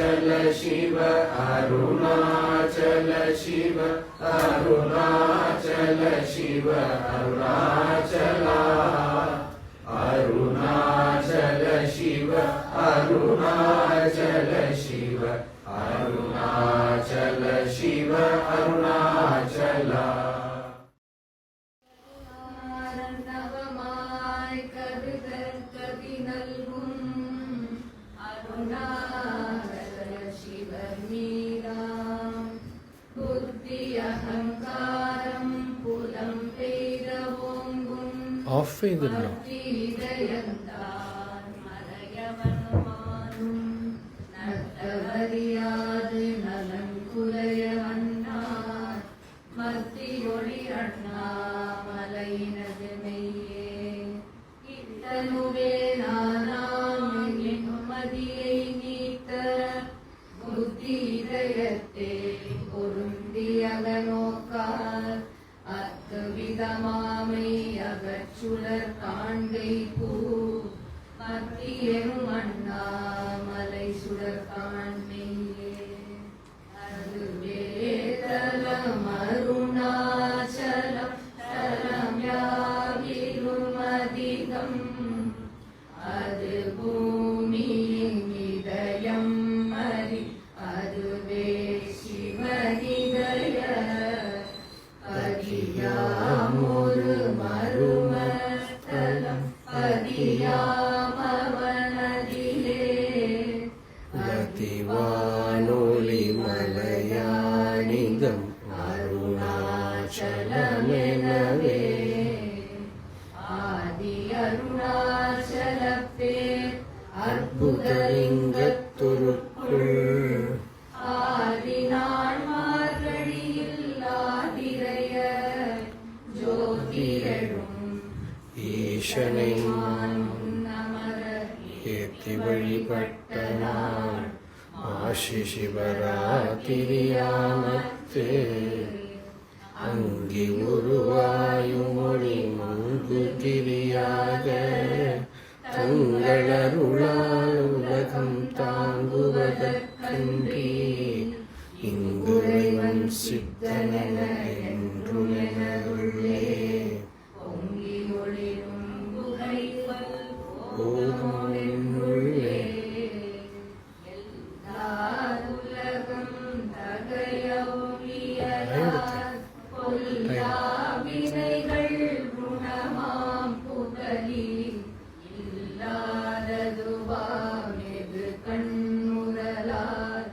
Shiv Arunachal Shiv Arunachal Shiv Arunachala Arunachal Shiv Arunachal Shiv Arunachal Shiv Arunachala of ചെയ്തിട്ടുണ്ടോ? அத்துவிதமாமை அகச்சுடர் காண்கை பூ மத்தியனும் அண்ணாமலை சுடர் காண்மையே அதுவே தலம் அருணாச்சலம் தலம் யாவிலும் அதிகம் அது பூமியின் இதயம் அறி அதுவே சிவனிதய பதியாமொரு மருமஸ்தலம் பதியாமவனதிலே அதிவானொளி மலையானிதம் அருணாச்சலமெனவே ஆதி அருணாச்சலப்பே அற்புதலிங்கத்துருக்குள் ஆதிநாள் மார்கழியில் ஆதிரைய ஜோதியழும் ஈசனை நமர ஏத்தி வழிபட்ட நாள் ஆசி சிவராத்திரியாமத்து அங்கி உருவாயும் மொழி முன்பு கிரியாக தங்களருளால் உலகம் தாங்குவதற்கன்றி இங்குறைவன் சித்தனென என்றுமெனதுள்ளே பொங்கி ஒளிரும் புகைவல் போதும் என்னுள்ளே எல்லா உலகம் தகையொழியலார் பொல்லா வினைகள் குணமாம் புகழி இல்லாததுவாம் எது கண்ணுதலார்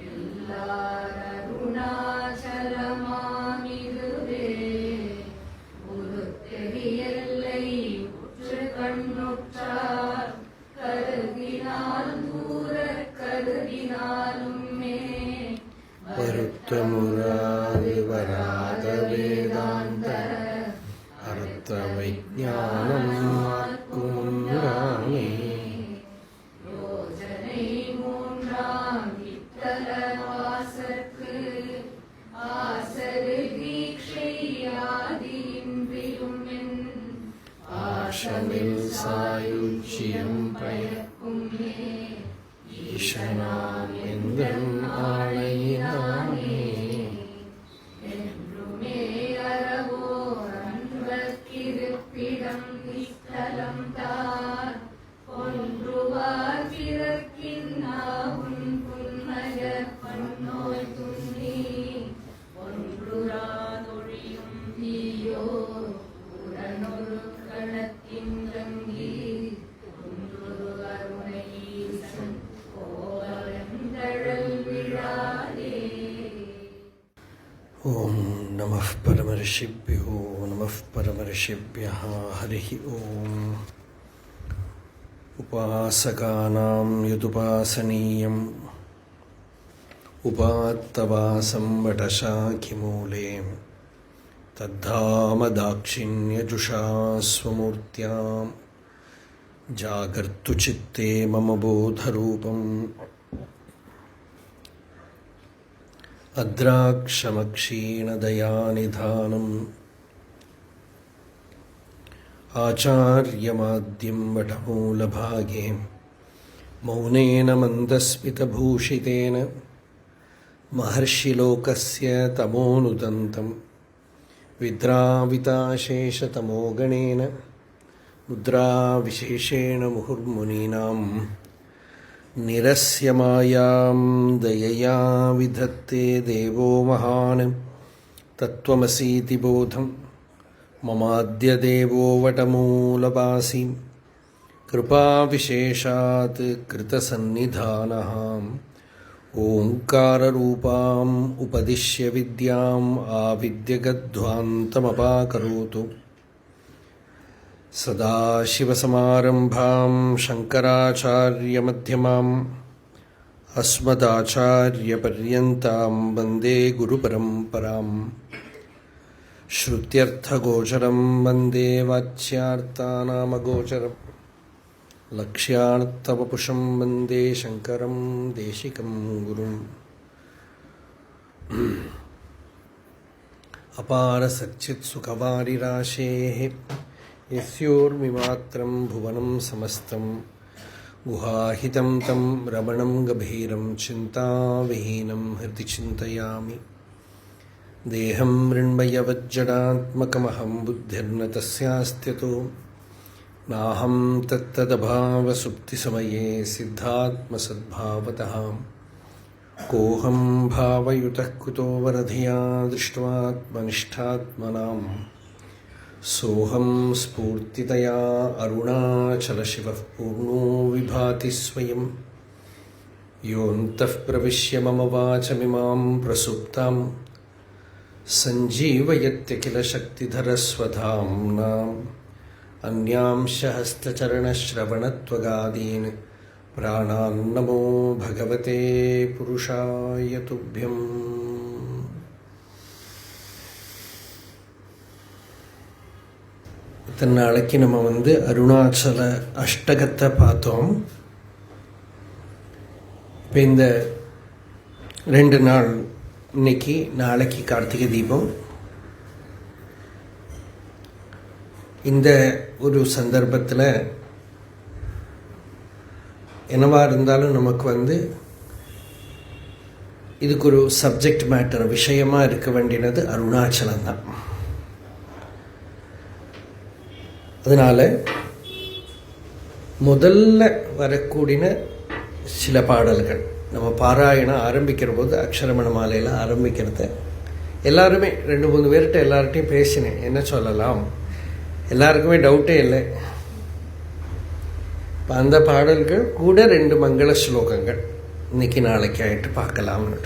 எல்லார் அருணாச்சலமாம் இதுவே ஒரு தெரியல்லை உற்று கண்ணுற்றார் கருதினால் தூர கருதினாலுமே வருத்தமுறாது வராத வேதாந்த அர்த்த விஞ்ஞானம் ஆக்குமுன்றாமே யோஜனை மூன்றாம் வித்தல வாசற்கு ஆசரு தீட்சை ஆதியின்றியும் ஆஷமில் சாயுச்சியம் பயக்குமே ஈசனாம் எந்தன் ஆணையினானே என்றுமே அறவோர் அன்பர்க்கிருப்பிடம் இஸ்தலம் தார் ஒன்றுவார் பிறர்க்கின்னாவும் புன்மய பன்னோய் துன்னி ஒன்றுராதொழியும் தீயோ உடனொரு கணத்தின் கங்கி ஒன்று அருணை ஈசன் கோவலந்தழல் விழாதே. ஓம் நமः பரமர்ஷிभ्यो நமः பரமர்ஷிभ्यः ஹரிः ஓம். உபாசகானாம் யதுபாசனீயம் உபாத்தவாசம் வடசாக்கிமூலே தத்தாம தாட்சிண்யஜுஷா ஸ்வமூர்த்யாம் ஜாகர்த்து சித்தே மம போதரூபம் அத்ராக்ஷமக்ஷீணதயாநிதானம் ஆச்சார்யமாத்யம் வடமூலபாகே மௌனேன மந்தஸ்மிதபூஷிதேன மஹர்ஷிலோகஸ்ய தமோனுதந்தம் வித்ராவிதாசேஷதமோகணேன முத்ராவிசேஷேண முहुर्मुनीनां நிரஸ்யமாயாம் தயயா விதத்தே தேவோ மகான் தத்வமசீதி போதம் மமாத்ய தேவோ வடமூலபாசி கிருபாவிசேஷாத் கிருதசன்னிதானः ஓங்காரரூபாம் உபதிஷ்ய வித்யாம் ஆவித்யகத்வாந்தமபாகரோது சதாசிவசமாரம்பாம் சங்கராச்சார்யமத்யமாம் அஸ்மதாச்சார்யபர்யந்தாம் வந்தே குருபரம்பராம் ஸ்ருத்யர்த்தகோச்சரம் வந்தே வாச்யார்த்தாநாமகோச்சரம் லக்ஷ்யார்த்தவபுஷம் வந்தே சங்கரம் தேசிகம் குரும். அபார சச்சித் சுகவாரிராசேः யஸ்யோர்மிமாத்ரம் புவனம் சமஸ்தம் குஹாஹிதம் தம் ரமணம் கபீரம் சிந்தாவிஹீனம் ஹிருதி சிந்தயாமி. தேஹம் ரிண்மயவஜ்ஜடாத்மகமஹம் புத்திர்ன தஸ்யாஸ்த்யதோ நாஹம் தத்ததபாவசுப்திசமயே சித்தாத்மசத்பாவதः கோஹம் பாவயுதः குதோ வரதியா திருஷ்ட்வாத்மனிஷ்டாத்மனாம் சோஹம் ஸ்பூர்த்திதயா அருணாச்சலசிவः பூர்ணோ விபாதி ஸ்வயம் யோऽन्तः பிரவிஷ்ய மம வாசமிமாம் பிரசுப்தாம் சஞ்சீவயத்யகிலசக்திதரஸ்வதாம்னாம் அந்யாம்சஹஸ்தச்சரணஸ்ரவணத்வகாதீன் பிராணான்னமோ பகவதே புருஷாய துப்யம். இத்தனை நாளைக்கு நம்ம அருணாச்சல அஷ்டகத்தை பார்த்தோம். இப்போ இந்த 2 நாள், இன்னைக்கு நாளைக்கு கார்த்திகை தீபம். இந்த ஒரு சந்தர்ப்பத்தில் என்னவா இருந்தாலும் நமக்கு இதுக்கு ஒரு சப்ஜெக்ட் மேட்டர் விஷயமாக இருக்க வேண்டியது அருணாச்சலம் தான். அதனால் முதல்ல வரக்கூடிய சில பாடல்கள் நம்ம பாராயணம் ஆரம்பிக்கிற போது அக்ஷரமண மாலையில் ஆரம்பிக்கிறத எல்லாருமே 2-3 பேர்கிட்ட எல்லார்ட்டையும் பேசினேன். என்ன சொல்லலாம், எல்லாருக்குமே டவுட்டே இல்லை. இப்போ அந்த பாடல்கள் கூட 2 மங்கள ஸ்லோகங்கள் இன்னைக்கு நாளைக்கு ஆகிட்டு பார்க்கலாம்னு.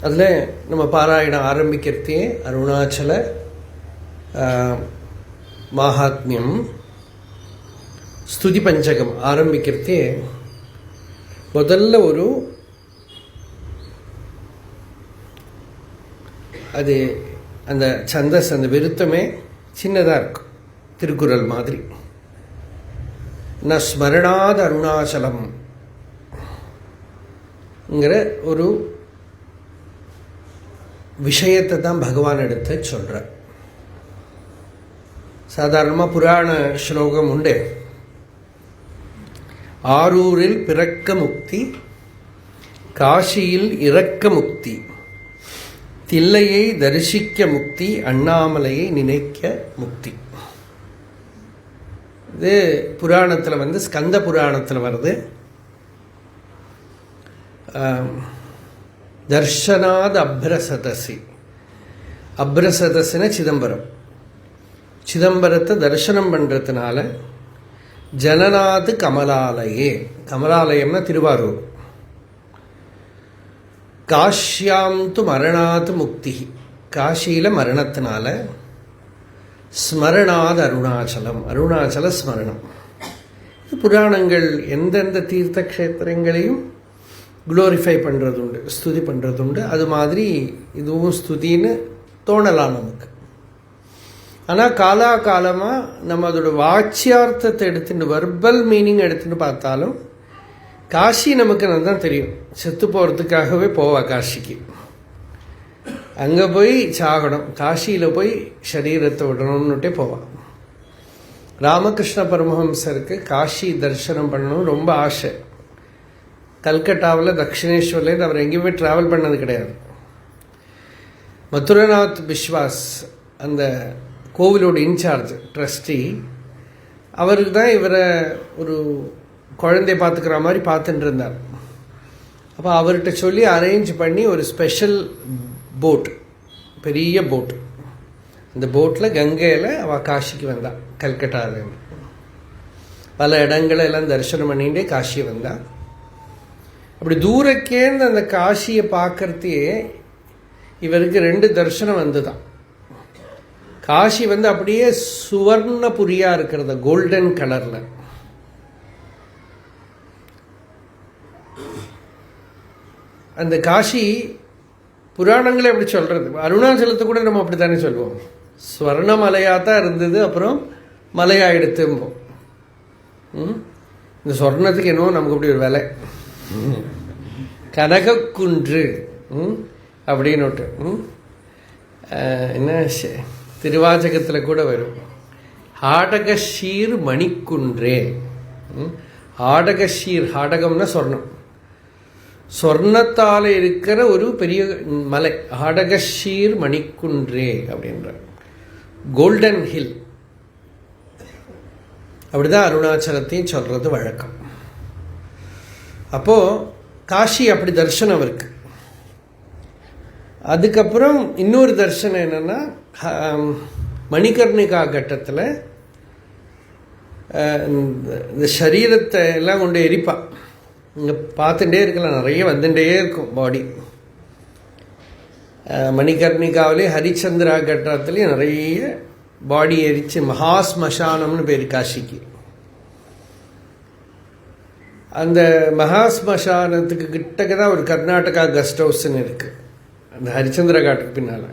அதில் நம்ம பாராயணம் ஆரம்பிக்கிறதே அருணாச்சல மாஹாத்மியம் ஸ்துதி பஞ்சகம் ஆரம்பிக்கிறதே முதல்ல அது அந்த சந்தஸ், அந்த விருத்தமே சின்னதாக இருக்கும், திருக்குறள் மாதிரி. ந ஸ்மரணாத் அருணாச்சலம்ங்கிற ஒரு விஷயத்தை தான் பகவான் எடுத்து சொல்கிறார். சாதாரணமாக புராண ஸ்லோகம் உண்டு. ஆரூரில் பிறக்க முக்தி, காசியில் இறக்க முக்தி, தில்லையை தரிசிக்க முக்தி, அண்ணாமலையை நினைக்க முக்தி. இது புராணத்தில் ஸ்கந்த புராணத்தில் வருது. தர்ஷனாத் அப்ரசதசி, அப்ரசதசின சிதம்பரம், சிதம்பரத்தை தரிசனம் பண்ணுறதுனால ஜனநாத் கமலாலயே, கமலாலயம்னா திருவாரூர். காஷ்யாம் து மரணாத் முக்தி, காஷியில் மரணத்தினால. ஸ்மரணாத் அருணாச்சலம், அருணாச்சல ஸ்மரணம். புராணங்கள் எந்தெந்த தீர்த்த க்ஷேத்திரங்களையும் குளோரிஃபை பண்ணுறதுண்டு, ஸ்துதி பண்ணுறதுண்டு. அது மாதிரி இதுவும் ஸ்துதின்னு தோணலாம் நமக்கு. ஆனால் காலாகாலமாக நம்ம அதோட வாச்சியார்த்தத்தை எடுத்துட்டு, வர்பல் மீனிங் எடுத்துட்டு பார்த்தாலும் காஷி நமக்கு நல்லா தெரியும். செத்து போகிறதுக்காகவே போவா காஷிக்கு. அங்கே போய் சாகணும், காஷியில் போய் சரீரத்தை விடணும்னுட்டே போவான். ராமகிருஷ்ண பரமஹம்சருக்கு காஷி தரிசனம் பண்ணணும் ரொம்ப ஆசை. கல்கட்டாவில் தக்ஷிணேஸ்வரில் அவர் எங்கேயுமே ட்ராவல் பண்ணது கிடையாது. மதுரநாத் பிஸ்வாஸ் அந்த கோவிலோட இன்சார்ஜ் ட்ரஸ்டி, அவருக்கு தான் இவரை ஒரு குழந்தைய பார்த்துக்கிற மாதிரி பார்த்துட்டு இருந்தார். அப்போ அவர்கிட்ட சொல்லி அரேஞ்ச் பண்ணி ஒரு ஸ்பெஷல் போட், பெரிய போட், அந்த போட்டில் கங்கையில் அவள் காஷிக்கு வந்தாள். கல்கட்டாவிலேருந்து பல இடங்களை எல்லாம் தரிசனம் பண்ணிகிட்டே காஷி வந்தாள். அப்படி தூரக்கேந்து அந்த காஷியை பார்க்கறதையே இவருக்கு 2 தரிசனம் வந்துதான். காஷி வந்து அப்படியே சுவர்ணபுரியாக இருக்கிறது, கோல்டன் கலரில். அந்த காஷி புராணங்களே அப்படி சொல்கிறது. அருணாச்சலத்தை கூட நம்ம அப்படி தானே சொல்லுவோம், ஸ்வர்ண மலையாக தான் இருந்தது, அப்புறம் மலையாயிடுத்தும்போம். இந்த சொர்ணத்துக்கு என்னவோ நமக்கு அப்படி ஒரு விலை, கனகக்குன்று அப்படின்னுட்டு என்ன திருவாச்சகத்தில் கூட வரும், ஹாடகஷீர் மணிக்குன்றே. ஹாடகஷீர், ஹாடகம்னா சொர்ணம், சொர்ணத்தால் இருக்கிற ஒரு பெரிய மலை, ஹாடகஷீர் மணிக்குன்றே அப்படின்ற கோல்டன் ஹில். அப்படிதான் அருணாச்சலத்தையும் சொல்றது வழக்கம். அப்போ காஷி அப்படி தரிசனம் அவருக்கு. அதுக்கப்புறம் இன்னொரு தரிசனம் என்னன்னா, மணிகர்ணிகா கட்டத்தில் இந்த சரீரத்தை எல்லாம் கொண்டு எரிப்பா. இங்கே பார்த்துட்டே இருக்கலாம், நிறைய வந்துட்டே இருக்கும் பாடி. மணிகர்ணிகாவிலே ஹரிச்சந்திரா கட்டத்துலேயும் நிறைய பாடி எரிச்சு மகாஸ்மசானம்னு பேர் காஷிக்கு. அந்த மகாஸ்மசானத்துக்கு கிட்டக்க தான் ஒரு கர்நாடகா கெஸ்ட் ஹவுஸ்ன்னு இருக்குது, அந்த ஹரிச்சந்திர காட்டுக்கு பின்னால்.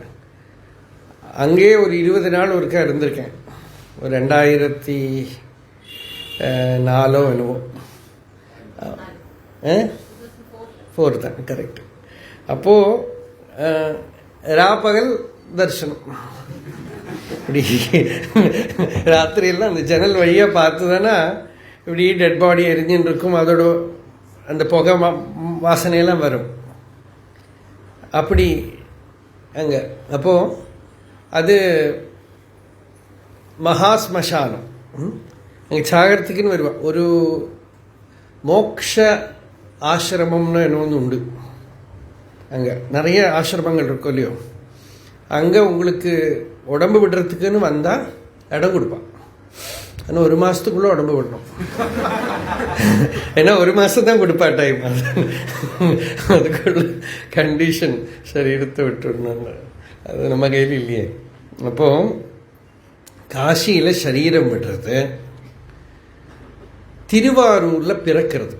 அங்கேயே ஒரு 20 நாள் ஒருக்கா இருந்திருக்கேன், ஒரு 2004 என்னவோ, 4 தான் கரெக்ட். அப்போது ராப்பகல் தரிசனம். இப்படி ராத்திரியெல்லாம் அந்த ஜன்னல் வழியாக பார்த்து தானே இப்படி டெட் பாடி எரிஞ்சுன்னு இருக்கும், அதோட அந்த புகை வாசனையெல்லாம் வரும். அப்படி அங்கே அப்போது அது மகாஸ்மசானம். அங்கே சாகரத்துக்குன்னு வருவா. ஒரு மோக்ஷ ஆசிரமம்னு என்ன ஒன்று உண்டு, அங்கே நிறைய ஆசிரமங்கள் இருக்கும் இல்லையோ. அங்கே உங்களுக்கு உடம்பு விடுறதுக்குன்னு வந்தால் இடம் கொடுப்பான். ஆனால் 1 மாதத்துக்குள்ளே உடம்பு விடணும், ஏன்னா 1 மாதம் தான் கொடுப்பா டைம். அதுக்குள்ள கண்டிஷன் சரீரத்தை விட்டுடணும், அது நம்ம கையில் இல்லையே. அப்போது காசியில் சரீரம் விடுறது, திருவாரூரில் பிறக்கிறது,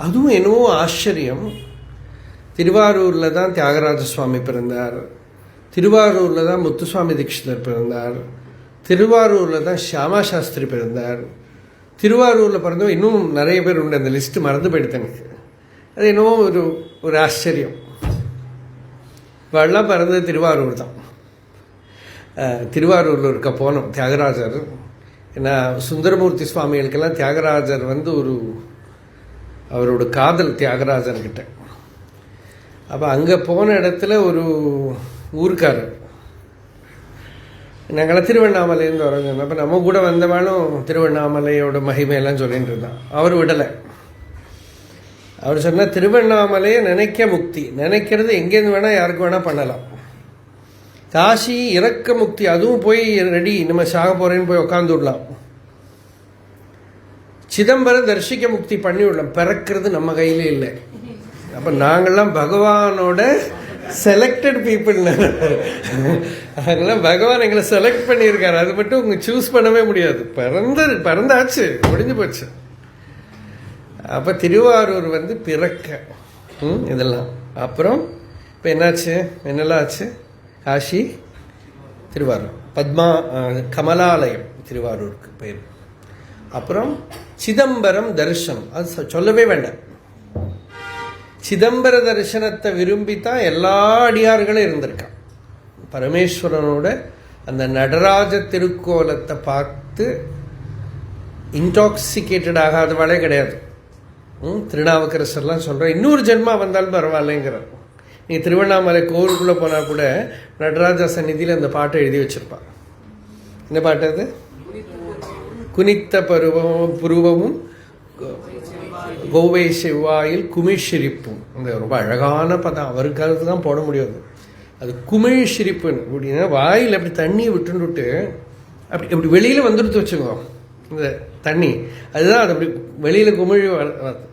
அதுவும் என்னவோ ஆச்சரியம். திருவாரூரில் தான் தியாகராஜ சுவாமி பிறந்தார், திருவாரூரில் தான் முத்துசுவாமி தீட்சிதர் பிறந்தார், திருவாரூரில் தான் ஷியாமா சாஸ்திரி பிறந்தார். திருவாரூரில் பிறந்தவங்க இன்னும் நிறைய பேர் உண்டு, அந்த லிஸ்ட்டு மறந்து போயிடுது எனக்கு. அது என்னவோ ஒரு ஆச்சரியம். இவெல்லாம் பிறந்தது திருவாரூர் தான். திருவாரூரில் இருக்க போனோம் தியாகராஜர். ஏன்னா சுந்தரமூர்த்தி சுவாமிகளுக்கெல்லாம் தியாகராஜர் வந்து அவரோட காதல் தியாகராஜர்கிட்ட. அப்போ அங்கே போன இடத்துல ஒரு ஊருக்காரர், நாங்களாம் திருவண்ணாமலையிலேருந்து வரோங்க. அப்போ நம்ம கூட வந்தவாளும் திருவண்ணாமலையோட மகிமையெல்லாம் சொல்லிட்டு இருந்தான். அவர் விடலை. அவர் சொன்னால் திருவண்ணாமலையை நினைக்க முக்தி, நினைக்கிறது எங்கேருந்து வேணால் யாருக்கு வேணால் பண்ணலாம். காசி இறக்க முக்தி, அதுவும் போய் ரெடி நம்ம சாக போகிறேன்னு போய் உட்காந்து விடலாம். சிதம்பரம் தரிசிக்க முக்தி பண்ணி விடலாம், பிறக்கிறது நம்ம கையிலே இல்லை. அப்போ நாங்கள்லாம் பகவானோட செலக்டட் பீப்புள். அதெல்லாம் பகவான் எங்களை செலக்ட் பண்ணியிருக்காரு, அது மட்டும் உங்க சூஸ் பண்ணவே முடியாது. பிறந்தாச்சு, முடிஞ்சு போச்சு. அப்போ திருவாரூர் வந்து பிறக்க இதெல்லாம். அப்புறம் இப்போ என்னாச்சு, என்னெல்லாம் ஆச்சு? காஷி, திருவாரூர், கமலாலயம் திருவாரூருக்கு பேர். அப்புறம் சிதம்பரம் தரிசனம், அது சொல்லவே வேண்டாம். சிதம்பர தரிசனத்தை விரும்பித்தான் எல்லா அடியார்களும் இருந்திருக்கான். பரமேஸ்வரனோட அந்த நடராஜ திருக்கோலத்தை பார்த்து இன்டாக்சிகேட்டட் ஆகாதவாளே கிடையாது. திருநாவுக்கரசர்லாம் சொல்கிறேன், இன்னொரு ஜென்மா வந்தாலும் பரவாயில்லைங்கிறார். நீங்கள் திருவண்ணாமலை கோவிலுக்குள்ளே போனால் கூட நடராஜா சந்நிதியில் அந்த பாட்டை எழுதி வச்சுருப்பான். என்ன பாட்டு அது? குனித்த புருவமும் கோவை செவ்வாயில் குமிழ்சிரிப்பும். அந்த ரொம்ப அழகான பதம், அவருக்காக தான் போட முடியாது. அது குமிழ்சிரிப்புன்னு அப்படின்னா வாயில் அப்படி தண்ணியை விட்டுன்னுட்டு அப்படி அப்படி வெளியில் வந்துடுத்து வச்சுக்கோ இந்த தண்ணி, அதுதான் அது அப்படி வெளியில் குமிழ் வருது.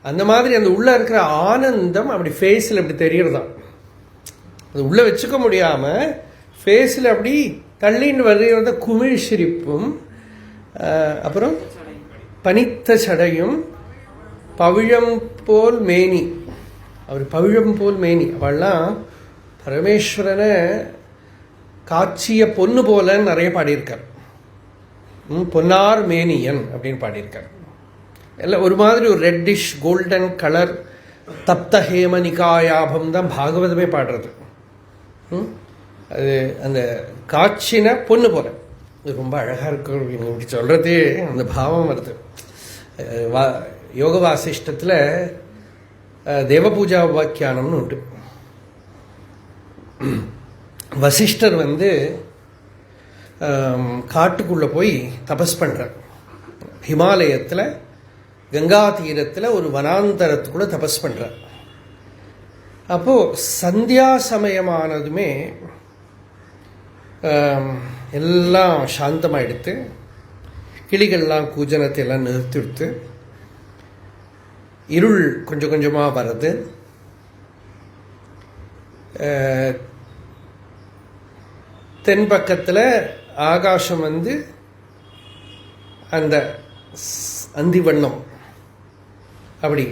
அந்த மாதிரி அந்த உள்ளே இருக்கிற ஆனந்தம் அப்படி ஃபேஸில் அப்படி தெரியறதான். அது உள்ளே வச்சுக்க முடியாமல் ஃபேஸில் அப்படி தள்ளின்னு வருகிறத குமிழ் சிரிப்பும், அப்புறம் பனித்த சடையும், பவிழம் போல் மேனி. அவர் பவிழம் போல் மேனி. அவள்லாம் பரமேஸ்வரனை காட்சிய பொண்ணு போலன்னு நிறைய பாடியிருக்கார். பொன்னார் மேனியன் அப்படின்னு பாடியிருக்கார். எல்லாம் ஒரு மாதிரி ஒரு ரெட்டிஷ் கோல்டன் கலர் தப்த ஹேம நிகாயாபம் தான் பாகவதமே பாடுறது. அது அந்த காட்சின பொண்ணு போல. இது ரொம்ப அழகாக இருக்கும். இப்படி சொல்கிறதே அந்த பாவம் வருது. யோக வாசிஷ்டத்தில் தேவபூஜா உபாக்கியானம்னு உண்டு. வசிஷ்டர் காட்டுக்குள்ளே போய் தபஸ் பண்ணுறார். ஹிமாலயத்தில் கங்கா தீரத்தில் ஒரு வனாந்தரத்துக்குள்ளே தபஸ் பண்ணுறார். அப்போது சந்தியா சமயமானதுமே எல்லாம் சாந்தமாகிடுத்து, கிளிகள்லாம் கூஜனத்தை எல்லாம் நிறுத்திடுத்து, இருள் கொஞ்சம் கொஞ்சமாக வருது. தென்பக்கத்தில் ஆகாசம் அந்த அந்தி வண்ணம் அப்படி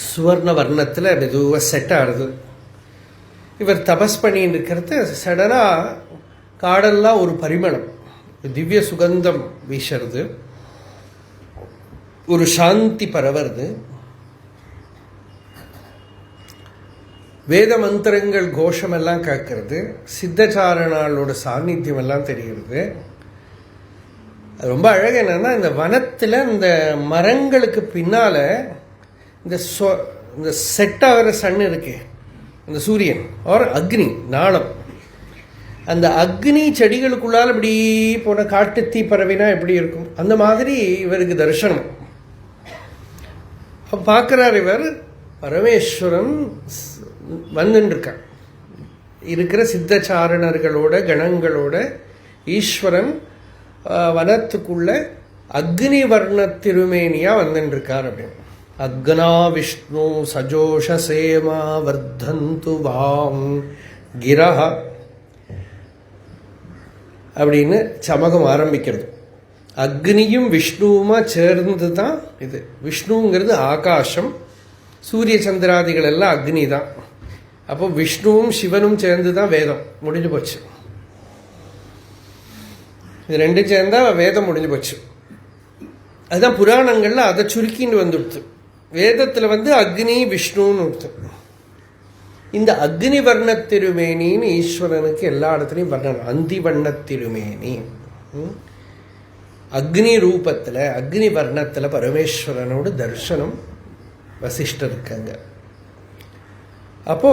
சுவர்ண வர்ணத்தில் மெதுவாக செட் ஆகுது. இவர் தபஸ் பண்ணின்னு இருக்கிறது சடனாக காடெல்லாம் ஒரு பரிமளம், திவ்ய சுகந்தம் வீசுறது, ஒரு சாந்தி பரவுறது, வேத மந்திரங்கள் கோஷமெல்லாம் கேட்கறது, சித்தச்சாரணாளோட சாநித்தியம் எல்லாம் தெரிகிறது. அது ரொம்ப அழகு. என்னன்னா இந்த வனத்தில் இந்த மரங்களுக்கு பின்னால இந்த செட் ஆகிற சன் இருக்கு, அந்த சூரியன் ஆர் அக்னி நாளம், அந்த அக்னி செடிகளுக்குள்ளால் இப்படி போன காட்டுத்தீ பறவைனா எப்படி இருக்கும் அந்த மாதிரி இவருக்கு தரிசனம். பார்க்கிறார் இவர், பரமேஸ்வரன் வந்துருக்கான் இருக்கிற சித்தச்சாரணர்களோட கணங்களோட. ஈஸ்வரன் வனத்துக்குள்ள அக்னி வர்ண திருமேனியா வந்துருக்கார் அப்படின்னு. அக்னா விஷ்ணு சஜோஷ சேமா வர்தந்து வாம் கிரஹ அப்படின்னு சமகம் ஆரம்பிக்கிறது. அக்னியும் விஷ்ணுவுமா சேர்ந்து தான் இது. விஷ்ணுங்கிறது ஆகாசம், சூரிய சந்திராதிகள் எல்லாம் அக்னி தான். அப்போ விஷ்ணுவும் சிவனும் சேர்ந்து தான் வேதம். முடிஞ்சு போச்சு. இது ரெண்டும் சேர்ந்தா வேதம் முடிஞ்சு போச்சு. அதுதான் புராணங்கள்ல அதை சுருக்கின்னு வந்துடுத்து. வேதத்தில் அக்னி விஷ்ணுன்னு ஒருத்தர். இந்த அக்னி வர்ண திருமேனின்னு ஈஸ்வரனுக்கு எல்லா இடத்துலையும் வர்ணம். அந்தி வண்ண திருமேனி அக்னி ரூபத்தில் அக்னி வர்ணத்தில் பரமேஸ்வரனோட தர்சனம் வசிஷ்டர் இருக்காங்க. அப்போ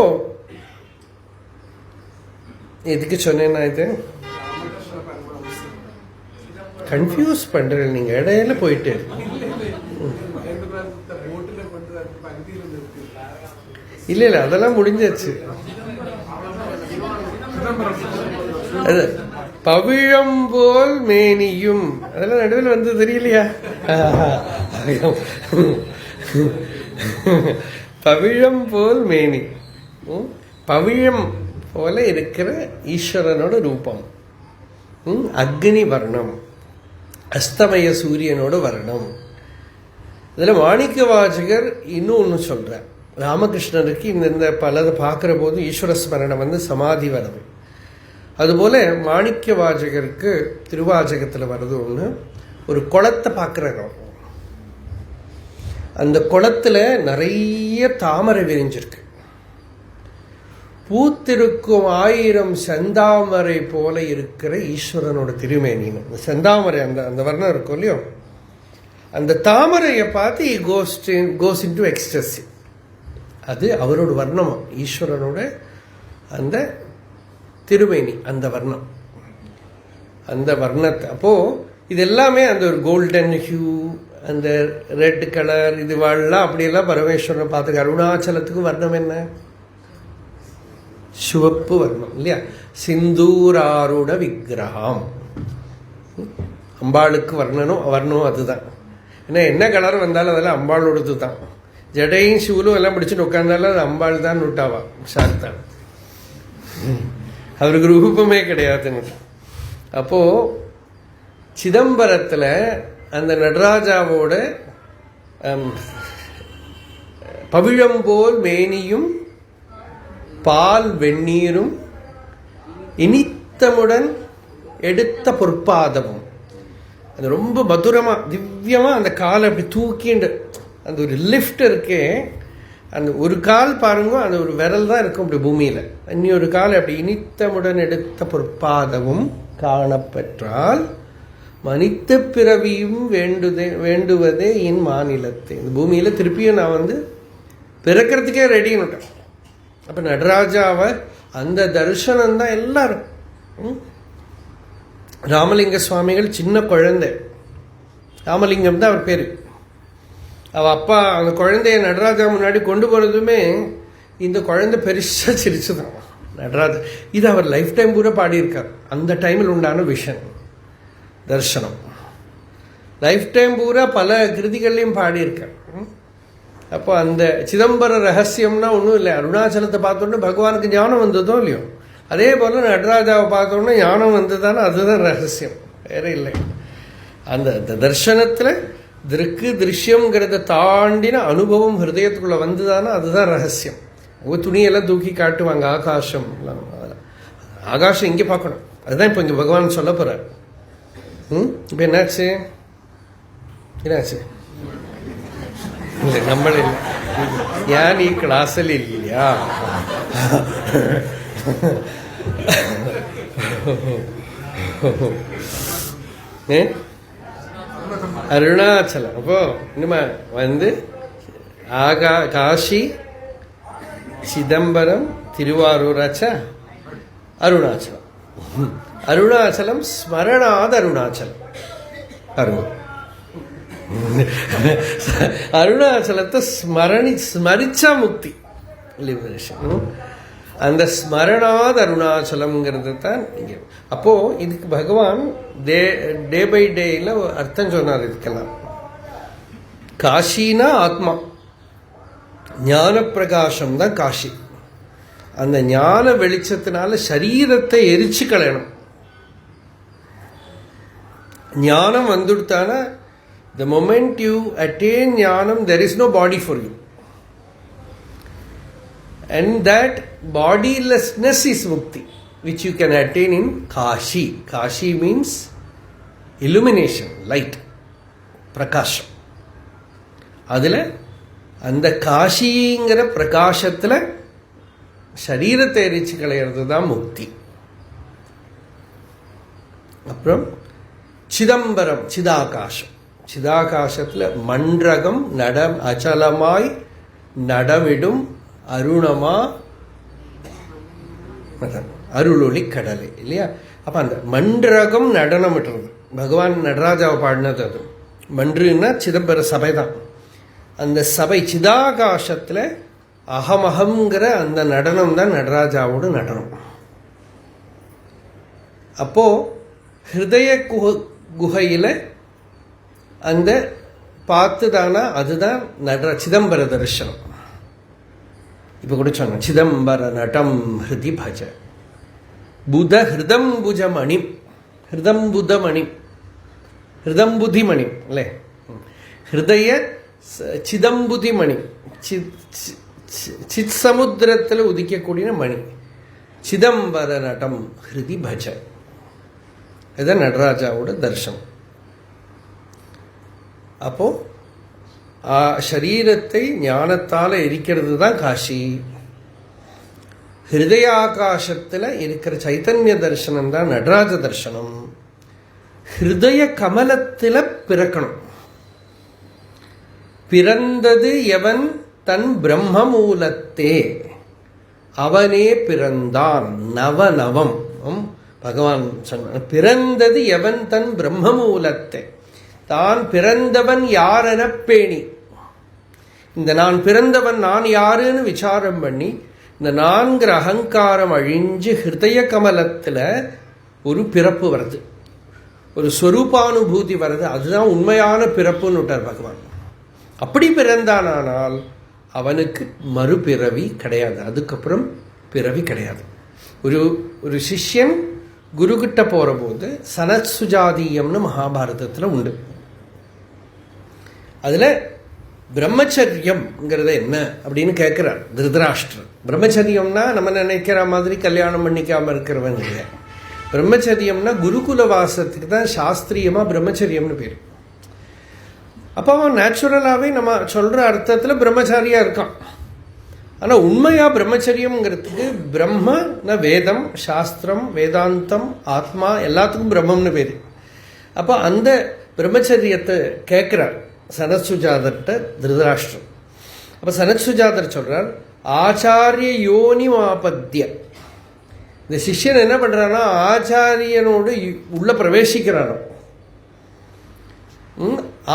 எதுக்கு சொன்னேன்னா, இது கன்ஃபியூஸ் பண்றேன். நீங்க இடையில போயிட்டு இல்ல இல்ல அதெல்லாம் முடிஞ்சாச்சு. பவிழம் போல் மேனியும் அதெல்லாம் நடுவில் தெரியலையா? பவிழம் போல் மேனி, பவிழம் போல இருக்கிற ஈஸ்வரனோட ரூபம். அக்னி வர்ணம், அஸ்தமய சூரியனோட வர்ணம். இதில் மாணிக்க வாசகர் இன்னும் ஒன்று சொல்கிறார். ராமகிருஷ்ணருக்கு இந்த பலதை பார்க்குற போது ஈஸ்வர ஸ்மரணம் சமாதி வருது. அதுபோல் மாணிக்க வாசகருக்கு திருவாசகத்தில் வருது ஒன்று. ஒரு குளத்தை பார்க்குறாங்க. அந்த குளத்தில் நிறைய தாமரை விரிஞ்சிருக்கு. பூத்திருக்கும் 1000 செந்தாமரை போல இருக்கிற ஈஸ்வரனோட திருமேனின்னு. இந்த செந்தாமரை அந்த வர்ணம் இருக்கும் இல்லையோ, அந்த தாமரையை பார்த்து கோஸ் இன்டு எக்ஸ்டசி. அது அவரோட வர்ணம், ஈஸ்வரனோட அந்த திருமேனி, அந்த வர்ணம், அந்த வர்ணத்தை. அப்போது இது எல்லாமே அந்த ஒரு கோல்டன் ஹியூ, அந்த ரெட் கலர், இது வாழலாம் அப்படியெல்லாம் பரமேஸ்வரனை பார்த்துக்க. அருணாச்சலத்துக்கு வர்ணம் என்ன? சிவப்பு வர்ணம் இல்லையா? சிந்தூராரூட விக்கிரகம். அம்பாளுக்கு வர்ணம் அதுதான். ஏன்னா என்ன கலர் வந்தாலும் அதெல்லாம் அம்பாளோடது தான். ஜடையும் சிவலும் எல்லாம் பிடிச்சிட்டு உட்காந்தாலும் அது அம்பாள் தான் நூட்டாவா, சார்தான். அவருக்கு ரூபமே கிடையாதுன்னு. அப்போ சிதம்பரத்தில் அந்த நடராஜாவோட பவிழம்போல் மேனியும் பால் வெந்நீரும் இனித்தமுடன் எடுத்த பொற்பாதமும், அது ரொம்ப மதுரமா திவ்யமா அந்த காலை அப்படி தூக்கிண்டு அந்த ஒரு லிஃப்ட் இருக்கே, அந்த ஒரு கால் பாருங்க, அந்த ஒரு விரல் தான் இருக்கும் அப்படி பூமியில, இன்னி ஒரு கால் அப்படி இனித்தமுடன் எடுத்த பொற்பாதமும் காணப்பெற்றால் மனித பிறவியும் வேண்டுவதே என் மாநிலத்தை. இந்த பூமியில திருப்பியும் நான் பிறக்கிறதுக்கே ரெடின்னு. அப்ப நடராஜாவை அந்த தரிசனம் தான் எல்லாரும். ராமலிங்க சுவாமிகள் சின்ன குழந்தை, ராமலிங்கம் தான் அவர் பேரு. அவ அப்பா அந்த குழந்தைய நடராஜா முன்னாடி கொண்டு போறதுமே இந்த குழந்தை பெருசா சிரிச்சுதான் நடராஜா. இது அவர் லைஃப் டைம் பூரா பாடியிருக்கார். அந்த டைமில் உண்டான விஷன் தர்சனம் லைஃப் டைம் பூரா பல கிருதிகள்லையும் பாடியிருக்கார். அப்போ அந்த சிதம்பர ரகசியம்னா ஒன்றும் இல்லை. அருணாச்சலத்தை பார்த்தோன்னே பகவானுக்கு ஞானம் வந்ததோ இல்லையோ, அதே போல் நடராஜாவை பார்த்தோன்னே ஞானம் வந்ததானே, அதுதான் ரகசியம், வேற இல்லை. அந்த தர்சனத்தில் திருஷ்யங்கிறத தாண்டின அனுபவம் ஹிருதயத்துக்குள்ளே வந்ததானே, அதுதான் ரகசியம். அவங்க துணியெல்லாம் தூக்கி காட்டுவாங்க, ஆகாசம் எல்லாம். ஆகாசம் இங்கே பார்க்கணும், அதுதான் இப்போ இங்கே பகவான் சொல்ல போகிறார். இப்போ என்னாச்சு இல்லை, நம்மளே ഞാൻ ഈ ക്ലാസ്സിലില്ല. அருணாச்சலம். அப்போ இனிமே காஷி, சிதம்பரம், திருவாரூராச்சா, அருணாச்சலம். அருணாச்சலம் ஸ்மரணாத அருணாச்சலம். அருணாச்சலத்தை ஸ்மரிச்சா முக்தி, லிபரேஷன். அந்த ஸ்மரணாத அருணாச்சலம்ங்கிறது தான் இங்கே. அப்போ இதுக்கு பகவான் டே பை டேல அர்த்தம் சொன்னார் இதுக்கெல்லாம். காஷினா ஆத்மா, ஞான பிரகாசம் தான் காஷி. அந்த ஞான வெளிச்சத்தினால சரீரத்தை எரிச்சு களையணும். ஞானம் வந்துடுத்தானா, the moment you attain jnanam, there is no body for you, and that bodilessness is mukti, which you can attain in kashi. Kashi means illumination, light, prakasham. adile அந்த காஷிங்கிற பிரகாசத்துல சரீரத்தை எரிச்சு களையிறது தான் முக்தி. அப்புறம் சிதம்பரம், சிதாகாசம். சிதாகாசத்துல மன்றகம் அச்சலமாய் நடமிடும் அருணமா அருளொளி கடலை இல்லையா? அப்ப அந்த மன்றகம் நடனமிட்டுறது பகவான் நடராஜாவை பாடினது. அது மன்றுன்னா சிதம்பர சபை தான். அந்த சபை சிதாகாசத்துல அகமகம்ங்கிற அந்த நடனம் தான் நடராஜாவோட நடனம். அப்போ ஹிருதய குகையில அந்த பார்த்துதானா, அதுதான் சிதம்பர தரிசனம். இப்ப கூட சொன்ன சிதம்பர நடம் ஹிருதி பஜ புத ஹிருதம்புஜ மணி, ஹிருதம்புத மணி, ஹிருதம்புதி மணி அല്ലേ? ஹிருதய சிதம்புதி மணி, சித் சமுத்திரத்தில் உதிக்கக்கூடிய மணி. சிதம்பர நடம் ஹிருதி பஜ, இதுதான் நடராஜாவோட தர்சனம். அப்போ சரீரத்தை ஞானத்தால் எரிக்கிறது தான் காஷி. ஹிருதயாகாசத்தில் இருக்கிற சைத்தன்ய தரிசனம் தான் நடராஜ தரிசனம். ஹிருதய கமலத்தில் பிறக்கணும். பிறந்தது எவன் தன் பிரம்மமூலத்தே அவனே பிறந்தான். நவநவம் பகவான் சொன்ன, பிறந்தது எவன் தன் பிரம்மமூலத்தை. தான் பிறந்தவன் யாரென பேணி, இந்த நான் பிறந்தவன் நான் யாருன்னு விசாரம் பண்ணி இந்த நான்கிற அகங்காரம் அழிஞ்சு ஹிருதய கமலத்தில் ஒரு பிறப்பு வருது, ஒரு ஸ்வரூபானுபூதி வருது. அதுதான் உண்மையான பிறப்புன்னு விட்டார் பகவான். அப்படி பிறந்தானால் அவனுக்கு மறுபிறவி கிடையாது, அதுக்கப்புறம் பிறவி கிடையாது. ஒரு சிஷ்யன் குருக்கிட்ட போகிற போது சனத் சுஜாதீயம்னு மகாபாரதத்தில் உண்டு. அதில் பிரம்மச்சரியம்ங்கிறது என்ன அப்படின்னு கேட்குறார் திருதராஷ்டிரர். பிரம்மச்சரியம்னா நம்ம நினைக்கிற மாதிரி கல்யாணம் பண்ணிக்காமல் இருக்கிறவன் இல்லை. பிரம்மச்சரியம்னா குருகுல வாசத்துக்கு தான் சாஸ்திரியமாக பிரம்மச்சரியம்னு பேர். அப்போ அவன் நேச்சுரலாகவே நம்ம சொல்கிற அர்த்தத்தில் பிரம்மச்சாரியாக இருக்கான். ஆனால் உண்மையாக பிரம்மச்சரியம்ங்கிறதுக்கு பிரம்ம வேதம், சாஸ்திரம், வேதாந்தம், ஆத்மா எல்லாத்துக்கும் பிரம்மம்னு பேர். அப்போ அந்த பிரம்மச்சரியத்தை கேட்குறார் சனத்சுஜாதர்கிட்ட திருதராஷ்டிரம். அப்போ சனத்சுஜாதர் சொல்கிறார், ஆச்சாரிய யோனி மாபத்திய. இந்த சிஷ்யன் என்ன பண்ணுறான்னா ஆச்சாரியனோடு உள்ள பிரவேசிக்கிறானோ,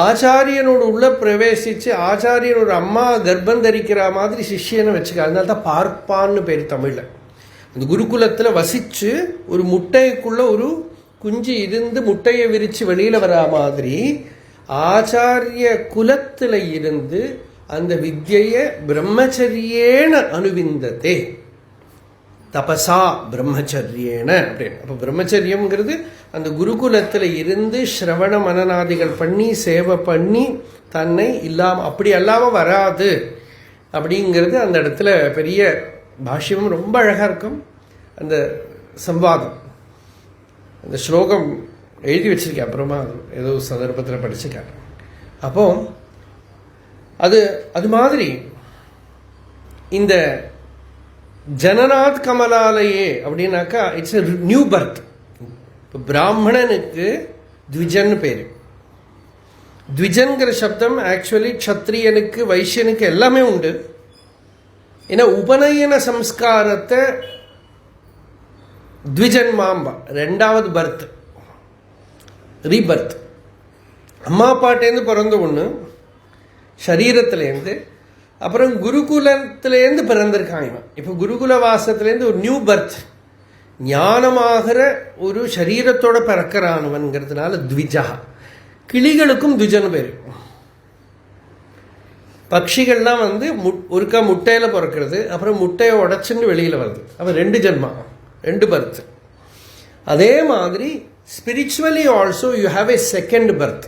ஆச்சாரியனோடு உள்ள பிரவேசித்து ஆச்சாரியனோட அம்மா கர்ப்பம் தரிக்கிற மாதிரி சிஷ்யனை வச்சுக்க. அதனால தான் பார்ப்பான்னு பேர் தமிழில். அந்த குருகுலத்தில் வசித்து ஒரு முட்டைக்குள்ளே ஒரு குஞ்சு இருந்து முட்டையை விரித்து வெளியில் வரா மாதிரி ஆச்சாரிய குலத்தில் இருந்து அந்த வித்யையை பிரம்மச்சரியேன அனுவிந்ததே தபசா பிரம்மச்சரியேன அப்படின்னு. அப்போ பிரம்மச்சரியம்ங்கிறது அந்த குருகுலத்தில் இருந்து ஸ்ரவண மனநாதிகள் பண்ணி சேவை பண்ணி தன்னை இல்லாமல் அப்படி அல்லாமல் வராது அப்படிங்கிறது அந்த இடத்துல பெரிய பாஷ்யமும் ரொம்ப அழகாக இருக்கும். அந்த சம்வாதம், அந்த ஸ்லோகம் எழுதி வச்சிருக்கேன், அப்புறமா ஏதோ சந்தர்ப்பத்தில் படிச்சுருக்கேன். அப்போ அது மாதிரி இந்த ஜனநாத் கமலாலயே அப்படின்னாக்கா இட்ஸ் எ நியூ பர்த். இப்போ பிராமணனுக்கு த்விஜன் பேர். த்விஜன்கிற சப்தம் ஆக்சுவலி க்ஷத்ரியனுக்கு வைஷ்யனுக்கு எல்லாமே உண்டு. ஏன்னா உபநயன சம்ஸ்காரத்தை த்விஜன்மாம்பா, ரெண்டாவது பர்த், ரீபர்த். அம்மா அப்பாட்டேருந்து பிறந்த ஒன்று சரீரத்துலேருந்து, அப்புறம் குருகுலத்திலேருந்து பிறந்திருக்கான் இவன். இப்போ குருகுல வாசத்துலேருந்து ஒரு நியூ பர்த், ஞானமாகிற ஒரு சரீரத்தோட பிறக்கிறானவன்கிறதுனால த்விஜா. கிளிகளுக்கும் த்விஜன் பேர். பட்சிகள்லாம் ஒருக்கா முட்டையில் பிறக்கிறது, அப்புறம் முட்டையை உடச்சுன்னு வெளியில் வருது. அப்போ 2 ஜென்மா, 2 பர்த். அதே மாதிரி spiritually also you have a second birth,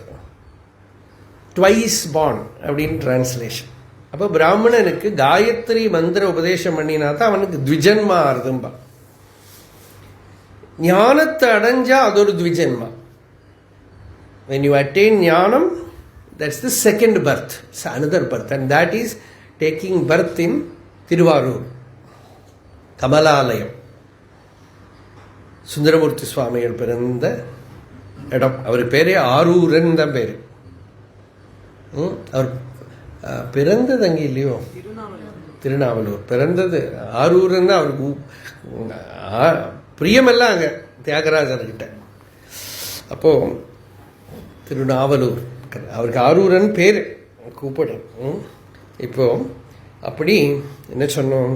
twice born அப்படின்னு டிரான்ஸ்லேஷன். அப்போ பிராமணனுக்கு காயத்ரி மந்திர உபதேசம் பண்ணினா தான் அவனுக்கு த்விஜன்மா ஆறுதும்பா. ஞானத்தை அடைஞ்சா அது ஒரு த்விஜன்மா. when you attain ஞானம், that's the second birth, it's another birth, and that is taking birth in Thiruvarur Kamalalayam. Sundaramurthy சுவாமிகள் பிறந்த இடம். அவர் பேரே ஆரூரன் தான் பேர். அவர் பிறந்தது அங்கே இல்லையோ, திருநாவலூர். பிறந்தது ஆரூரன் தான். அவருக்கு பிரியமெல்லாம் அங்கே தியாகராஜர்கிட்ட. அப்போது திருநாவலூர், அவருக்கு ஆரூரன் பேர் கூப்பிடும். இப்போ அப்படி என்ன சொன்னோம்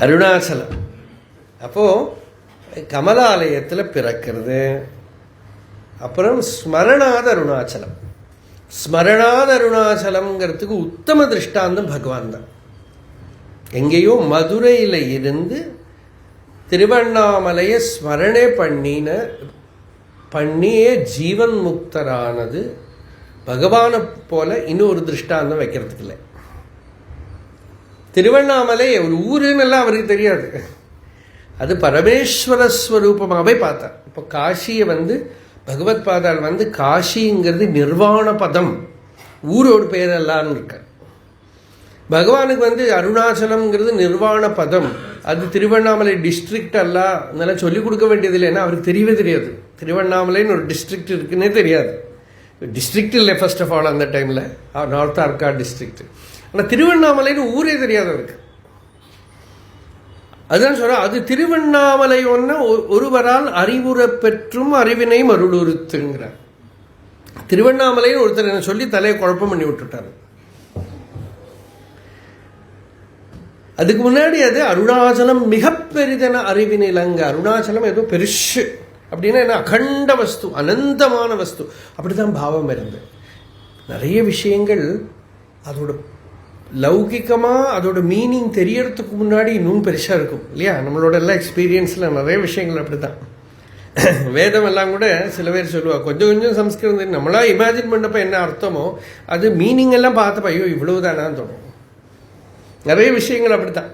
அருணாச்சலம். அப்போது கமலாலயத்தில் பிறக்கிறது. அப்புறம் ஸ்மரணாத அருணாச்சலம். ஸ்மரணாத அருணாச்சலம்ங்கிறதுக்கு உத்தம திருஷ்டாந்தம் பகவான் தான். எங்கேயோ மதுரையில் இருந்து திருவண்ணாமலையை ஸ்மரணை பண்ணியே ஜீவன் முக்தரானது பகவானை போல இன்னொரு திருஷ்டாந்தம் வைக்கிறதுக்கு இல்லை. திருவண்ணாமலை ஒரு ஊருன்னெல்லாம் அவருக்கு தெரியாது. அது பரமேஸ்வர ஸ்வரூபமாகவே பார்த்தார். இப்போ காசியை பகவத் பாதால் காசிங்கிறது நிர்வாண பதம் ஊரோடு பேரெல்லான்னு இருக்க. பகவானுக்கு வந்து அருணாச்சலம்ங்கிறது நிர்வாண பதம், அது திருவண்ணாமலை டிஸ்ட்ரிக்ட் அல்ல, அதனால சொல்லிக் கொடுக்க வேண்டியதில்லை. ஏன்னா அவருக்கு தெரியவே தெரியாது திருவண்ணாமலைன்னு ஒரு டிஸ்ட்ரிக்ட் இருக்குன்னே தெரியாது. டிஸ்ட்ரிக்ட் இல்லை ஃபர்ஸ்ட் ஆஃப் ஆல் அந்த டைமில், நார்த் ஆர்காட் டிஸ்ட்ரிக்ட். ஆனால் திருவண்ணாமலைன்னு ஊரே தெரியாது அவருக்கு. அதுதான் சொல்ற, அது திருவண்ணாமலை ஒன்று ஒருவரால் அறிவுற பெற்றும் அறிவினை மருளுறுத்துங்கிறார். திருவண்ணாமலைன்னு ஒருத்தர் என்ன சொல்லி தலையை குழப்பம் பண்ணி விட்டுட்டாரு. அதுக்கு முன்னாடி அது அருணாச்சலம் மிக பெரிதென அறிவினிலங்க. அருணாச்சலம் ஏதோ பெருசு அப்படின்னா என்ன, அகண்ட வஸ்து, அனந்தமான வஸ்து, அப்படிதான் பாவம் இருந்தது. நிறைய விஷயங்கள் அதோட லௌகிகமாக அதோட மீனிங் தெரியறதுக்கு முன்னாடி இன்னும் பெருசாக இருக்கும் இல்லையா? நம்மளோட எல்லாம் எக்ஸ்பீரியன்ஸில் நிறைய விஷயங்கள் அப்படி தான். வேதம் எல்லாம் கூட சில பேர் சொல்லுவாள் கொஞ்சம் கொஞ்சம் சம்ஸ்கிருதம் நம்மளா இமேஜின் பண்ணப்போ என்ன அர்த்தமோ அது மீனிங் எல்லாம் பார்த்தப்ப ஐயோ இவ்வளவு தானான்னு தோணும். நிறைய விஷயங்கள் அப்படி தான்.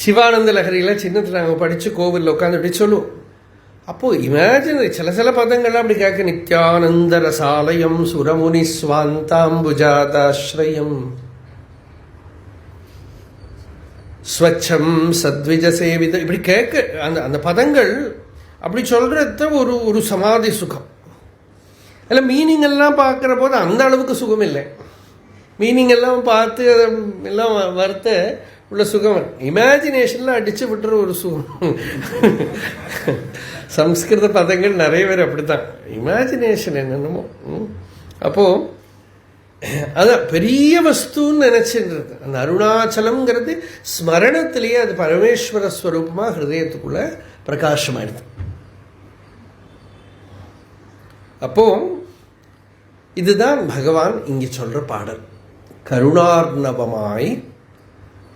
சிவானந்த லஹரியில் சின்னத்தில் நாங்கள் படித்து கோவிலில் உட்காந்து அப்படி சொல்லுவோம். அப்போது இமேஜின் சில பதங்கள்லாம் அப்படி கேட்க, நித்யானந்த ரசாலயம் சுரமுனி ஸ்வாந்தாம்புஜாதாஸ்ரயம் ஸ்வச்சம் சத்விஜ சேவித, இப்படி கேட்க அந்த பதங்கள் அப்படி சொல்கிறது ஒரு சமாதி சுகம். அதில் மீனிங் எல்லாம் பார்க்குற போது அந்த அளவுக்கு சுகம் இல்லை. மீனிங் எல்லாம் பார்த்து எல்லாம் வருத்த உள்ள சுகம் இமேஜினேஷனில் அடித்து விட்டுற ஒரு சுகம். சம்ஸ்கிருத பதங்கள் நிறைய பேர் அப்படித்தான், இமேஜினேஷன் என்னென்னமோ. அப்போது அதான் பெரிய வஸ்துன்னு நினச்சின்றது. அந்த அருணாச்சலம்ங்கிறது ஸ்மரணத்திலேயே அது பரமேஸ்வர ஸ்வரூபமாக ஹிருதயத்துக்குள்ள பிரகாசமாயிடுது. அப்போ இதுதான் பகவான் இங்கே சொல்கிற பாடல். கருணார்ணவமாய்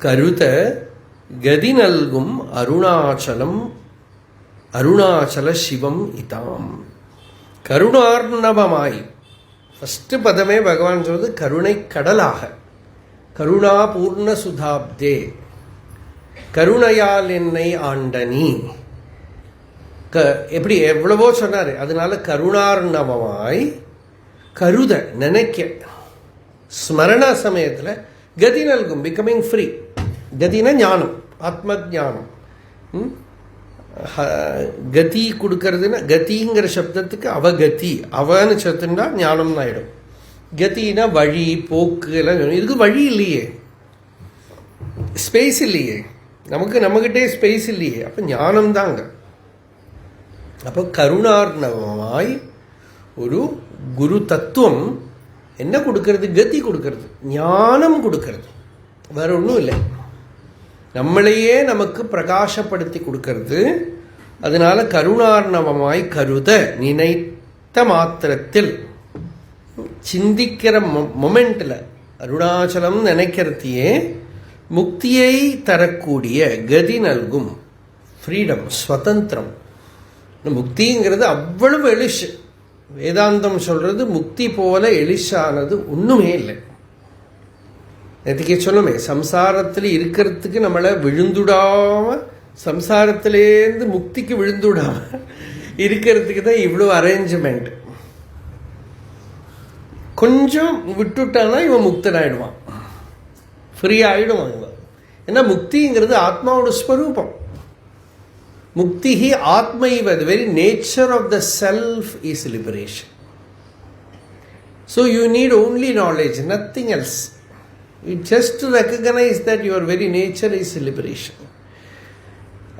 கருத கதி நல்கும் அருணாச்சலம் அருணாச்சல சிவம் இதாம். கருணார்ணவமாய், ஃபஸ்ட்டு பதமே பகவான் சொல்றது கருணை கடலாக, கருணா பூர்ண சுதாப்தே, கருணையால் என்னை ஆண்டனி. எப்படி எவ்வளவோ சொன்னார். அதனால கருணார்ணவமாய் கருத நினைக்க, ஸ்மரண சமயத்தில் கதி நல்கும், பிகமிங் ஃப்ரீ. கதினா ஞானம், ஆத்ம ஞானம். கதி கொடுக்கறதுன்னா கதிங்கிற சப்தத்துக்கு அவகதி, அவன்னு சேர்த்துன்னா ஞானம்னு ஆயிடும். கதினா வழி போக்கு எல்லாம். இதுக்கு வழி இல்லையே, ஸ்பேஸ் இல்லையே, நம்மகிட்டே ஸ்பேஸ் இல்லையே. அப்போ ஞானம் தாங்க. அப்போ கருணார்ணவமாய் ஒரு குரு தத்துவம் என்ன கொடுக்கறது? கதி கொடுக்கறது, ஞானம் கொடுக்கறது, வேற ஒன்றும் இல்லை. நம்மளையே நமக்கு பிரகாசப்படுத்தி கொடுக்கறது. அதனால கருணார்ணவமாய் கருத, நினைத்த மாத்திரத்தில், சிந்திக்கிற மொமெண்ட்டில் அருணாச்சலம் நினைக்கிறதையே முக்தியை தரக்கூடிய கதி நல்கும், ஃப்ரீடம், ஸ்வதந்திரம். முக்திங்கிறது அவ்வளவு எளிஷ். வேதாந்தம் சொல்றது முக்தி போல எளிஷானது ஒன்றுமே இல்லை. நேற்றுக்கே சொல்லுமே, சம்சாரத்தில் இருக்கிறதுக்கு நம்மளை விழுந்துடாம, சம்சாரத்திலேருந்து முக்திக்கு விழுந்துடாம இருக்கிறதுக்கு தான் இவ்வளோ அரேஞ்ச்மெண்ட். கொஞ்சம் விட்டுட்டானா இவன் முக்தனாயிடுவான், ஃப்ரீ ஆகிடுவான் இவன். ஏன்னா முக்திங்கிறது ஆத்மாவோட ஸ்வரூபம். முக்தி he ஆத்மைவ, the very nature of the self is liberation. So you need only knowledge, nothing else. You just recognize that your very nature is liberation.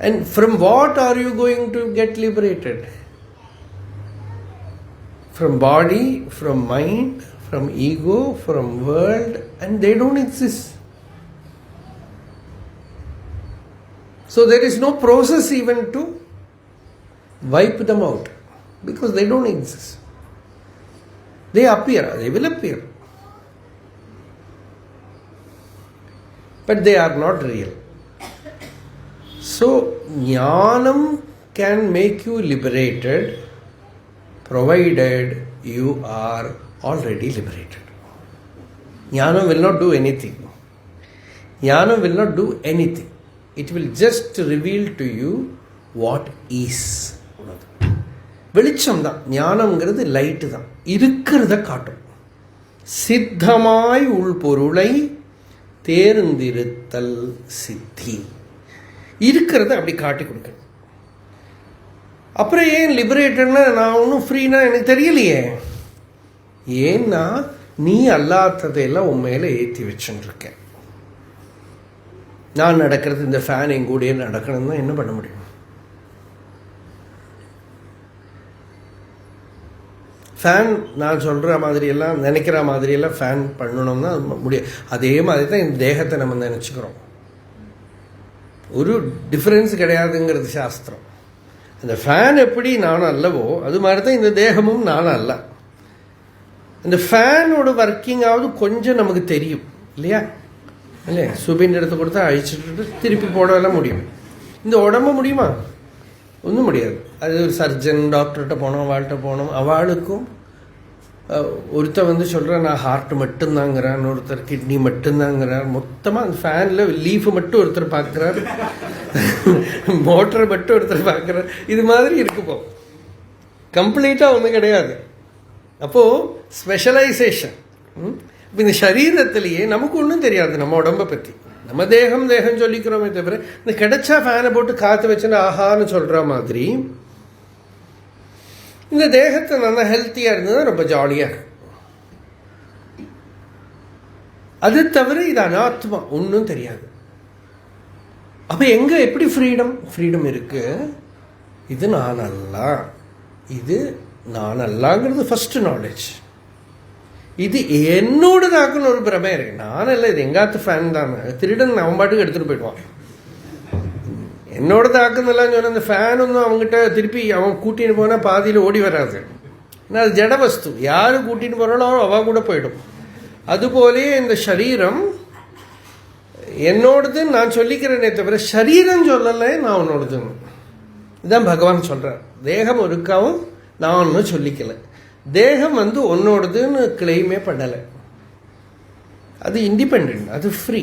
And from what are you going to get liberated? From body, from mind, from ego, from world, and they don't exist. So there is no process even to wipe them out, because they don't exist. They appear, they will appear, but they are not real. So jnanam can make you liberated, provided you are already liberated. Jnanam will not do anything. Jnanam will not do anything. It will just reveal to you what is. வெளிச்சம் தான் ஞானம்ங்கிறது, light தான், இருக்கிறத காட்டும். சித்தமாய் உள்பொருளை தேர்ந்திருத்தல் சித்தி. இருக்கிறத அப்படி காட்டி கொடுக்கணும். அப்புறம் ஏன் லிபரேட்டட்னா நான் ஒன்றும் ஃப்ரீனா எனக்கு தெரியலையே. ஏன்னா நீ அல்லாததையெல்லாம் உன் மேலே ஏற்றி வச்சுருக்கேன். நான் நடக்கிறது இந்த ஃபேன் எங்கூடயே நடக்கணும்னா என்ன பண்ண முடியும்? ஃபேன் நான் சொல்கிற மாதிரியெல்லாம் நினைக்கிற மாதிரியெல்லாம் ஃபேன் பண்ணணும்னா முடியாது. அதே மாதிரி தான் இந்த தேகத்தை நம்ம நினச்சிக்கிறோம். ஒரு டிஃப்ரென்ஸ் கிடையாதுங்கிறது சாஸ்திரம். அந்த ஃபேன் எப்படி நானும் அல்லவோ அது மாதிரி தான் இந்த தேகமும் நானும் அல்ல. இந்த ஃபேனோட ஒர்க்கிங்காவது கொஞ்சம் நமக்கு தெரியும் இல்லையா? இல்லையா? சுபின் எடுத்து கொடுத்தா அழிச்சிட்டு திருப்பி போடலாம் முடியும். இந்த உடம்பு முடியுமா? ஒன்றும் முடியாது. அது ஒரு சர்ஜன் டாக்டர்கிட்ட போனோம், அவள்கிட்ட போனோம். அவளுக்கும் ஒருத்தர் சொல்கிறான் நான் ஹார்ட் மட்டும்தாங்கிறான், ஒருத்தர் கிட்னி மட்டும்தாங்கிறார். மொத்தமாக அந்த ஃபேனில் லீஃபு மட்டும் ஒருத்தர் பார்க்குறாரு, மோட்டரை மட்டும் ஒருத்தர் பார்க்குறாரு. இது மாதிரி இருக்குப்போ கம்ப்ளீட்டாக ஒன்றும் கிடையாது. அப்போது ஸ்பெஷலைசேஷன். இப்போ இந்த சரீரத்திலேயே நமக்கு ஒன்றும் தெரியாது நம்ம உடம்பை பற்றி. நம்ம தேகம் தேகம் சொல்லிக்கிறோமே தவிர இந்த கிடைச்சா ஃபேனை போட்டு காற்று வச்சுன்னு ஆஹான்னு சொல்கிற மாதிரி இந்த தேகத்தை நல்லா ஹெல்த்தியாக இருந்தது ரொம்ப ஜாலியாக. அது தவிர இது அனாத்மா, ஒன்றும் தெரியாது. அப்போ எங்கே எப்படி ஃப்ரீடம் இருக்கு? இது நான் அல்ல, இது நான் அல்லாங்கிறது ஃபர்ஸ்ட் நாலேஜ். இது என்னோடதாக்குன்னு ஒரு பிரமை இருக்கு. நான் இல்லை, இது எங்காத்து ஃபேன் தானே. திருடன் அவன் பாட்டுக்கு எடுத்துகிட்டு போயிடுவான். என்னோடதாக்குன்னெல்லாம் சொன்ன அந்த ஃபேன் ஒன்றும் அவங்ககிட்ட திருப்பி அவன் கூட்டின்னு போனால் பாதியில் ஓடி வராது. ஏன்னா அது ஜட வஸ்து. யார் கூட்டின்னு போகிறாலோ அவள் கூட போயிடும். அதுபோலே இந்த சரீரம் என்னோடதுன்னு நான் சொல்லிக்கிறேனே தவிர சரீரம் சொல்லலை நான் உன்னோடதுன்னு. இதுதான் பகவான் சொல்கிறார். தேகம் ஒருக்காவும் நான் ஒன்றும் சொல்லிக்கலை. தேகம் உன்னோடதுன்னு கிளைமே பண்ணலை. அது இண்டிபெண்ட், அது ஃப்ரீ.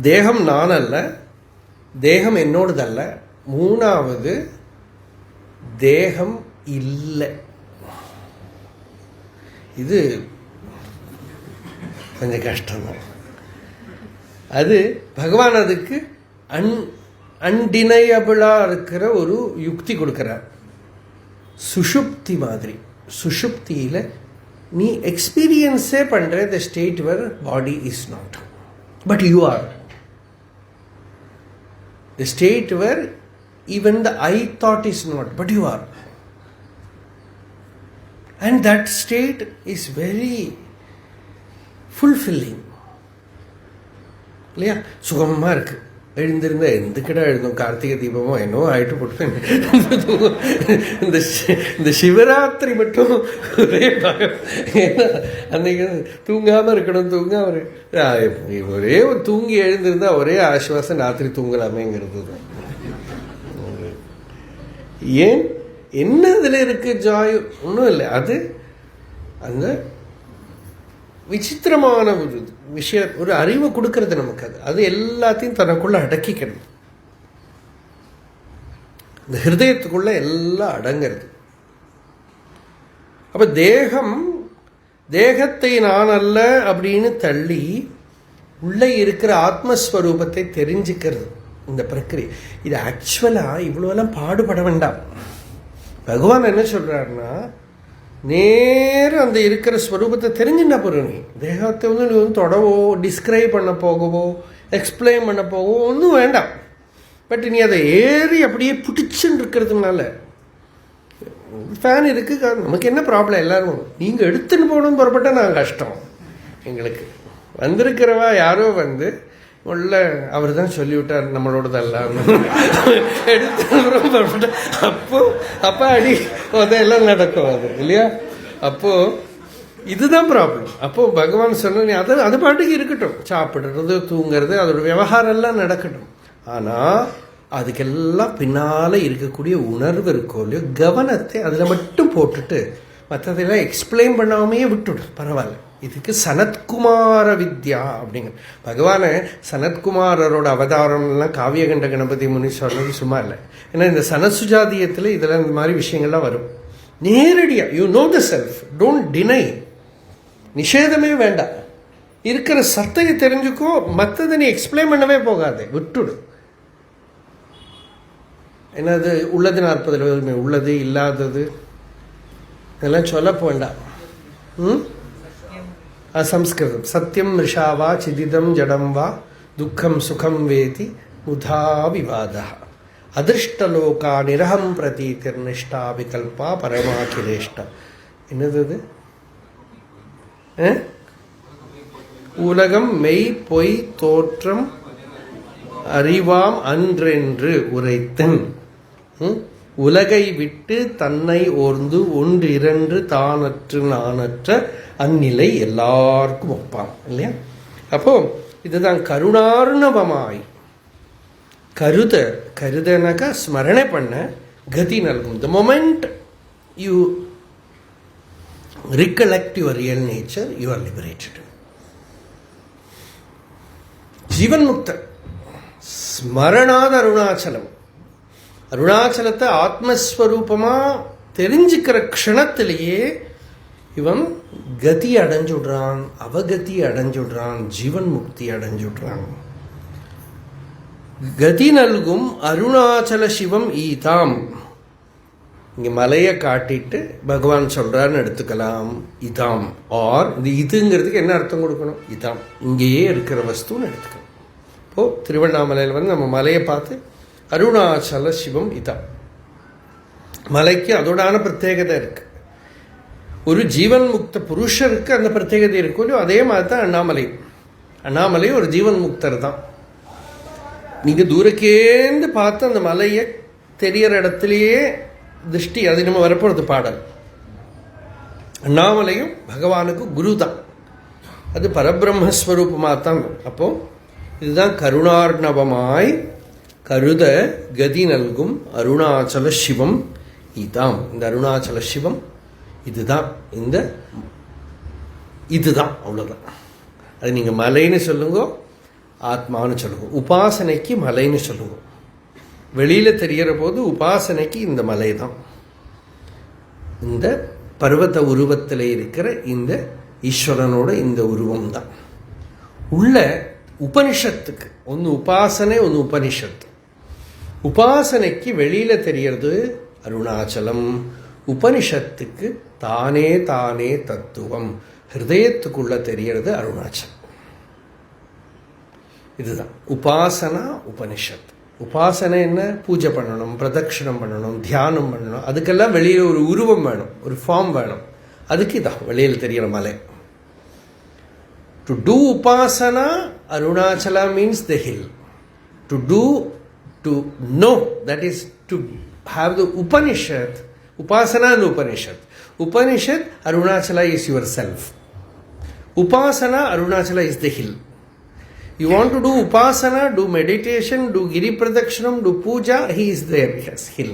தேகம் நான் அல்ல, தேகம் என்னோடதல்ல. மூணாவது தேகம் இல்லை. இது கொஞ்சம் கஷ்டம்தான். அது பகவான் அதுக்கு அன்டினையபிளாக இருக்கிற ஒரு யுக்தி கொடுக்குறார். சுஷுப்தி மாதிரி. சுஷுப்தியில் நீ எக்ஸ்பீரியன்ஸே பண்ணுற the state where body is not but you are. The state where even the I thought is not, but you are. And that state is very fulfilling. இல்லையா? சுகமாக இருக்கு. எழுந்திருந்தா எந்துக்கிட்ட எழுதும். கார்த்திகை தீபமோ என்னவோ ஆயிட்டு போட்டு இந்த சிவராத்திரி மட்டும் ஒரே பாகம். ஏன்னா அன்னைக்கு தூங்காமல் இருக்கணும். ஒரே ஒரு தூங்கி எழுந்திருந்தா ஒரே ஆசுவாசம் ராத்திரி தூங்கலாமேங்கிறது தான். ஏன் என்ன அதில் இருக்கு ஜாய்? ஒன்றும் இல்லை. அது அந்த விசித்திரமான ஒரு விஷயம், ஒரு அறிவை கொடுக்கறது நமக்கு. அது எல்லாத்தையும் தனக்குள்ள அடக்கிக்கணும். இந்த ஹிருதயத்துக்குள்ள எல்லாம் அடங்கிறது. அப்ப தேகத்தை நான் அல்ல அப்படின்னு தள்ளி உள்ளே இருக்கிற ஆத்மஸ்வரூபத்தை தெரிஞ்சுக்கிறது இந்த பிரக்கிரியை. இது ஆக்சுவலா இவ்வளோலாம் பாடுபட வேண்டாம். பகவான் என்ன சொல்றாருன்னா, நேரம் அந்த இருக்கிற ஸ்வரூபத்தை தெரிஞ்சுன்னா போகிறோம். நீ தேகத்தை நீ தொடவோ டிஸ்கிரைப் பண்ண போகவோ எக்ஸ்பிளைன் பண்ண போகவோ ஒன்றும் வேண்டாம். பட் நீ அதை ஏறி அப்படியே பிடிச்சுன்னு இருக்கிறதுனால ஃபேன் இருக்கு. நமக்கு என்ன ப்ராப்ளம்? எல்லாரும் நீங்கள் எடுத்துன்னு போகணும்னு புறப்பட்டால் நான் கஷ்டம். எங்களுக்கு வந்திருக்கிறவா யாரோ உள்ள அவர் தான் சொல்லிவிட்டார் நம்மளோடதெல்லாம் எடுத்து அப்போ அடி அதெல்லாம் நடக்கும். அது இல்லையா? அப்போ இதுதான் ப்ராப்ளம். அப்போ பகவான் சொன்ன நீ அது பாட்டுக்கு இருக்கட்டும். சாப்பிடுறது தூங்குறது அதோட விவகாரம் எல்லாம் நடக்கட்டும். ஆனால் அதுக்கெல்லாம் பின்னால் இருக்கக்கூடிய உணர்வு இருக்கோ இல்லையோ, கவனத்தை அதில் மட்டும் போட்டுட்டு மற்றதெல்லாம் எக்ஸ்பிளைன் பண்ணாமையே விட்டுடும். பரவாயில்ல. இதுக்கு சனத்குமார வித்யா அப்படிங்க. பகவானை சனத்குமாரரோட அவதாரம்லாம் காவியகண்ட கணபதி முனி சொல்றது சும்மா இல்லை. ஏன்னா இந்த சனசுஜாதியத்தில் இதெல்லாம் இந்த மாதிரி விஷயங்கள்லாம் வரும். நேரடியாக you know the self, don't deny. நிஷேதமே வேண்டாம். இருக்கிற சத்தையை தெரிஞ்சுக்கோ, மற்றதை நீ எக்ஸ்பிளைன் பண்ணவே போகாது, விட்டுடு. என்னது உள்ளது 40 உள்ளது இல்லாதது இதெல்லாம் சொல்ல வேண்டாம். சம்ஸ்கிருதம். சத்தியம் ரிஷாவா சிதிதம் ஜடம் வா துக்கம் சுகம் வேதி முதா விவாதா அதிருஷ்டலோகா நிரகம் பிரதி திருநிஷ்டா விகல்பா பரமாகிலேஷ்டா. என்னது? உலகம் மெய் பொய் தோற்றம் அறிவாம் அன்றென்று உரைத்தன். உலகை விட்டு தன்னை ஓர்ந்து ஒன்றிரண்டு தானற்று நானற்ற அந்நிலை எல்லாருக்கும் ஒப்பான் இல்லையா? அப்போ இதுதான் கருணார்ணவமாய் கருதனாக்கா ஸ்மரணை பண்ண கதி நல்கும். The moment you recollect your real nature, you are liberated. ஜீவன் முக்த ஸ்மரணாத அருணாச்சலம். அருணாச்சலத்தை ஆத்மஸ்வரூபமா தெரிஞ்சுக்கிற க்ஷணத்திலேயே இவன் கதி அடைஞ்சுடுறான், அவகதி அடைஞ்சுடுறான், ஜீவன் முக்தி அடைஞ்சுடுறான். கதி நல்கும் அருணாச்சல சிவம் ஈதாம். இங்கே மலையை காட்டிட்டு பகவான் சொல்கிறான்னு எடுத்துக்கலாம். இதாம் ஆர் இந்த இதுங்கிறதுக்கு என்ன அர்த்தம் கொடுக்கணும்? இதாம் இங்கேயே இருக்கிற வஸ்துன்னு எடுத்துக்கணும். இப்போது திருவண்ணாமலையில் நம்ம மலையை பார்த்து அருணாச்சல சிவம் இதாம். மலைக்கு அதோடான பிரத்யேகதை இருக்குது. ஒரு ஜீவன் முக்த புருஷருக்கு அந்த பிரத்யேகதை இருக்கும். அதே மாதிரி தான் அண்ணாமலை ஒரு ஜீவன் முக்தர் தான். நீங்கள் தூரக்கேந்து பார்த்து அந்த மலையை தெரியற இடத்துலையே திருஷ்டி, அது நம்ம வரப்போகிறது பாடல். அண்ணாமலையும் பகவானுக்கு குரு தான், அது பரபிரம்மஸ்வரூபமாக தான். அப்போ இதுதான் கருணார்ணவமாய் கருத கதி நல்கும் அருணாச்சல சிவம் இதாம். இந்த அருணாச்சல சிவம் இதுதான், இதுதான் அவ்வளோதான். அது நீங்கள் மலைன்னு சொல்லுங்க, ஆத்மான்னு சொல்லுங்க. உபாசனைக்கு மலைன்னு சொல்லுங்க. வெளியில் தெரிகிற போது உபாசனைக்கு இந்த மலை தான். இந்த பர்வத உருவத்தில் இருக்கிற இந்த ஈஸ்வரனோட இந்த உருவம் தான். உள்ள உபனிஷத்துக்கு ஒன்று உபாசனை, ஒன்று உபனிஷத்து. உபாசனைக்கு வெளியில் தெரியறது அருணாச்சலம், உபனிஷத்துக்கு தானே தானே தத்துவம், ஹிருதயத்துக்குள்ள தெரியறது அருணாச்சலம். இதுதான் உபாசனா உபனிஷத். உபாசனை என்ன? பூஜை பண்ணணும், பிரதட்சிணம் பண்ணணும், தியானம் பண்ணணும். அதுக்கெல்லாம் வெளியில் ஒரு உருவம் வேணும், ஒரு ஃபார்ம் வேணும். அதுக்கு இதான் வெளியில் தெரிகிற மலை. To do upasana Arunachala means the hill. To know, that is to have the Upanishad. Upasana and Upanishad Arunachala is yourself. Upasana, Arunachala is the hill. You want to do upasana, do meditation, do giri pradakshinam, do puja, he is there, yes, hill.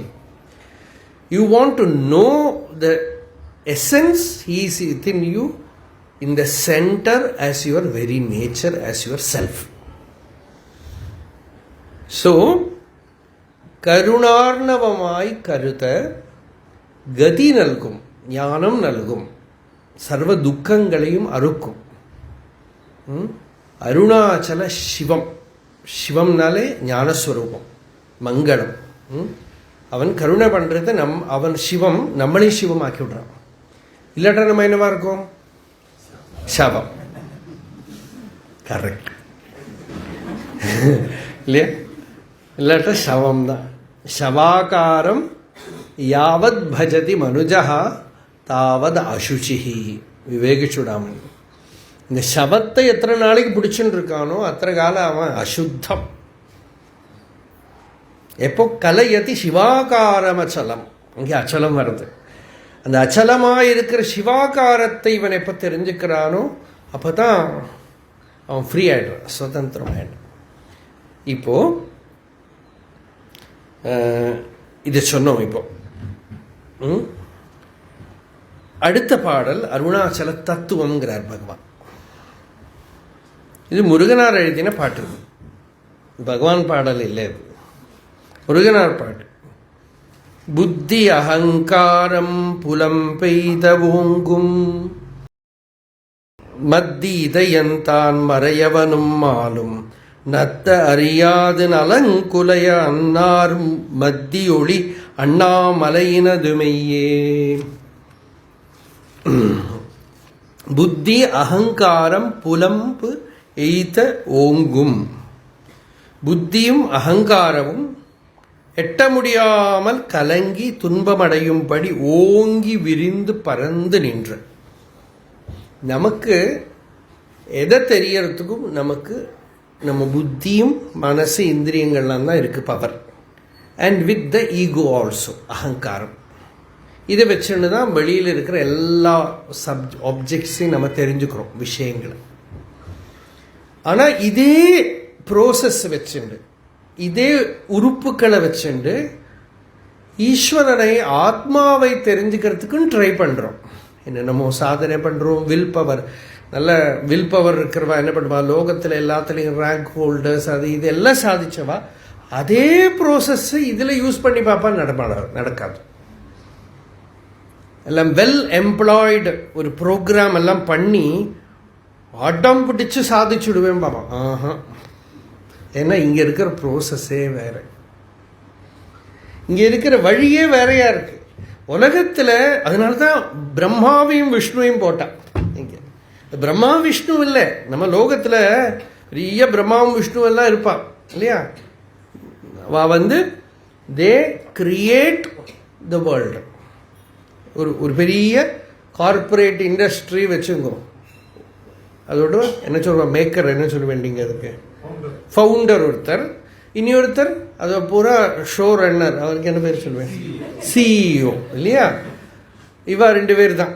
You want to know the essence, he is within you, in the center as your very nature, as yourself. So, கருணார்ணவமாய் கருத கதி நல்கும், ஞானம் நல்கும், சர்வ துக்கங்களையும் அறுக்கும். அருணாச்சல சிவம். சிவம்னாலே ஞானஸ்வரூபம், மங்களம். அவன் கருணை பண்ணுறது அவன் சிவம், நம்மளையும் சிவம் ஆக்கி விடுறான். இல்லாட்டா நம்ம என்னவா இருக்கும்? சவம். கரெக்ட் இல்லையா? இல்லாட்டா சவம் தான். சவாகாரம் யாவத் பஜதி மனுஜா தாவத் அசுச்சிஹி. விவேகச்சுடாமன். இந்த சவத்தை எத்தனை நாளைக்கு பிடிச்சுன்னு இருக்கானோ அத்தனை காலம் அவன் அசுத்தம். எப்போ கலையதி சிவாகாரம் அச்சலம், அங்கே அச்சலம் வருது. அந்த அச்சலமாக இருக்கிற சிவாகாரத்தை இவன் எப்போ தெரிஞ்சுக்கிறானோ அப்போ தான் அவன் ஃப்ரீ ஆகிடுறான், சுதந்திரம் ஆகிடும். இப்போது இதை சொன்னோம். இப்போ அடுத்த பாடல் அருணாச்சல தத்துவம்ங்கிறார் பகவான். இது முருகனார் எழுதின பாட்டு, பகவான் பாடல் இல்லை, இது முருகனார் பாட்டு. புத்தி அகங்காரம் புலம் பெய்த ஓங்கும் மத்தி இதயந்தான் மறையவனும் மாலும் நத்த அறியாது நலங்குலைய அன்னார் மத்தியொளி அண்ணாமலையினதுமையே. புத்தி அகங்காரம் புலம்பு எய்த ஓங்கும். புத்தியும் அகங்காரமும் எட்ட முடியாமல் கலங்கி துன்பமடையும்படி ஓங்கி விரிந்து பறந்து நின்ற. நமக்கு எதை தெரியறதுக்கும் நமக்கு நம்ம புத்தியும் மனசு இந்திரியங்கள்லாம் தான் இருக்குது power. And with the ego also, அகங்காரம். இதை வச்சுன்னு தான் வெளியில் இருக்கிற எல்லா ஆப்ஜெக்ட்ஸையும் நம்ம தெரிஞ்சுக்கிறோம், விஷயங்களை. ஆனால் இதே ப்ரோசஸ் வச்சுண்டு, இதே உறுப்புக்களை வச்சுண்டு ஈஸ்வரனை ஆத்மாவை தெரிஞ்சுக்கிறதுக்கும் ட்ரை பண்ணுறோம். என்னென்னமோ சாதனை பண்ணுறோம். வில் பவர், நல்ல வில் பவர் இருக்கிறவா என்ன பண்ணுவா, லோகத்தில் எல்லாத்துலேயும் ரேங்க் ஹோல்டர்ஸ் அது இது எல்லாம் சாதிச்சவா அதே ப்ரோசஸ் இதில் யூஸ் பண்ணி பார்ப்பா, நடக்காது. எல்லாம் வெல் எம்ப்ளாய்டு ஒரு ப்ரோக்ராம் எல்லாம் பண்ணி அடம் பிடிச்சு சாதிச்சுடுவேன் பாப்பா. ஆஹா, ஏன்னா இங்கே இருக்கிற ப்ரோசஸே வேற, இங்கே இருக்கிற வழியே வேறையா இருக்கு உலகத்தில். அதனால தான் பிரம்மாவையும் விஷ்ணுவையும் போட்டான். இங்கே பிரம்மா விஷ்ணு இல்லை, நம்ம லோகத்தில் பெரிய பிரம்மாவும் விஷ்ணுவெல்லாம் இருப்பான் இல்லையா. அவ தே கிரியேட் த வேர்ல்டு. ஒரு பெரிய கார்பரேட் இண்டஸ்ட்ரி வச்சுங்கோ. அதோட என்ன சொல்லுவாங்க, மேக்கர் என்ன சொல்ல வேண்டிங்க, அதுக்கு ஃபவுண்டர் ஒருத்தர், இனியொருத்தர் அதை பூரா ஷோ ரன்னர், அவருக்கு என்ன பேர் சொல்லுவேன், சிஇஓ இல்லையா. இவா 2 பேர் தான்.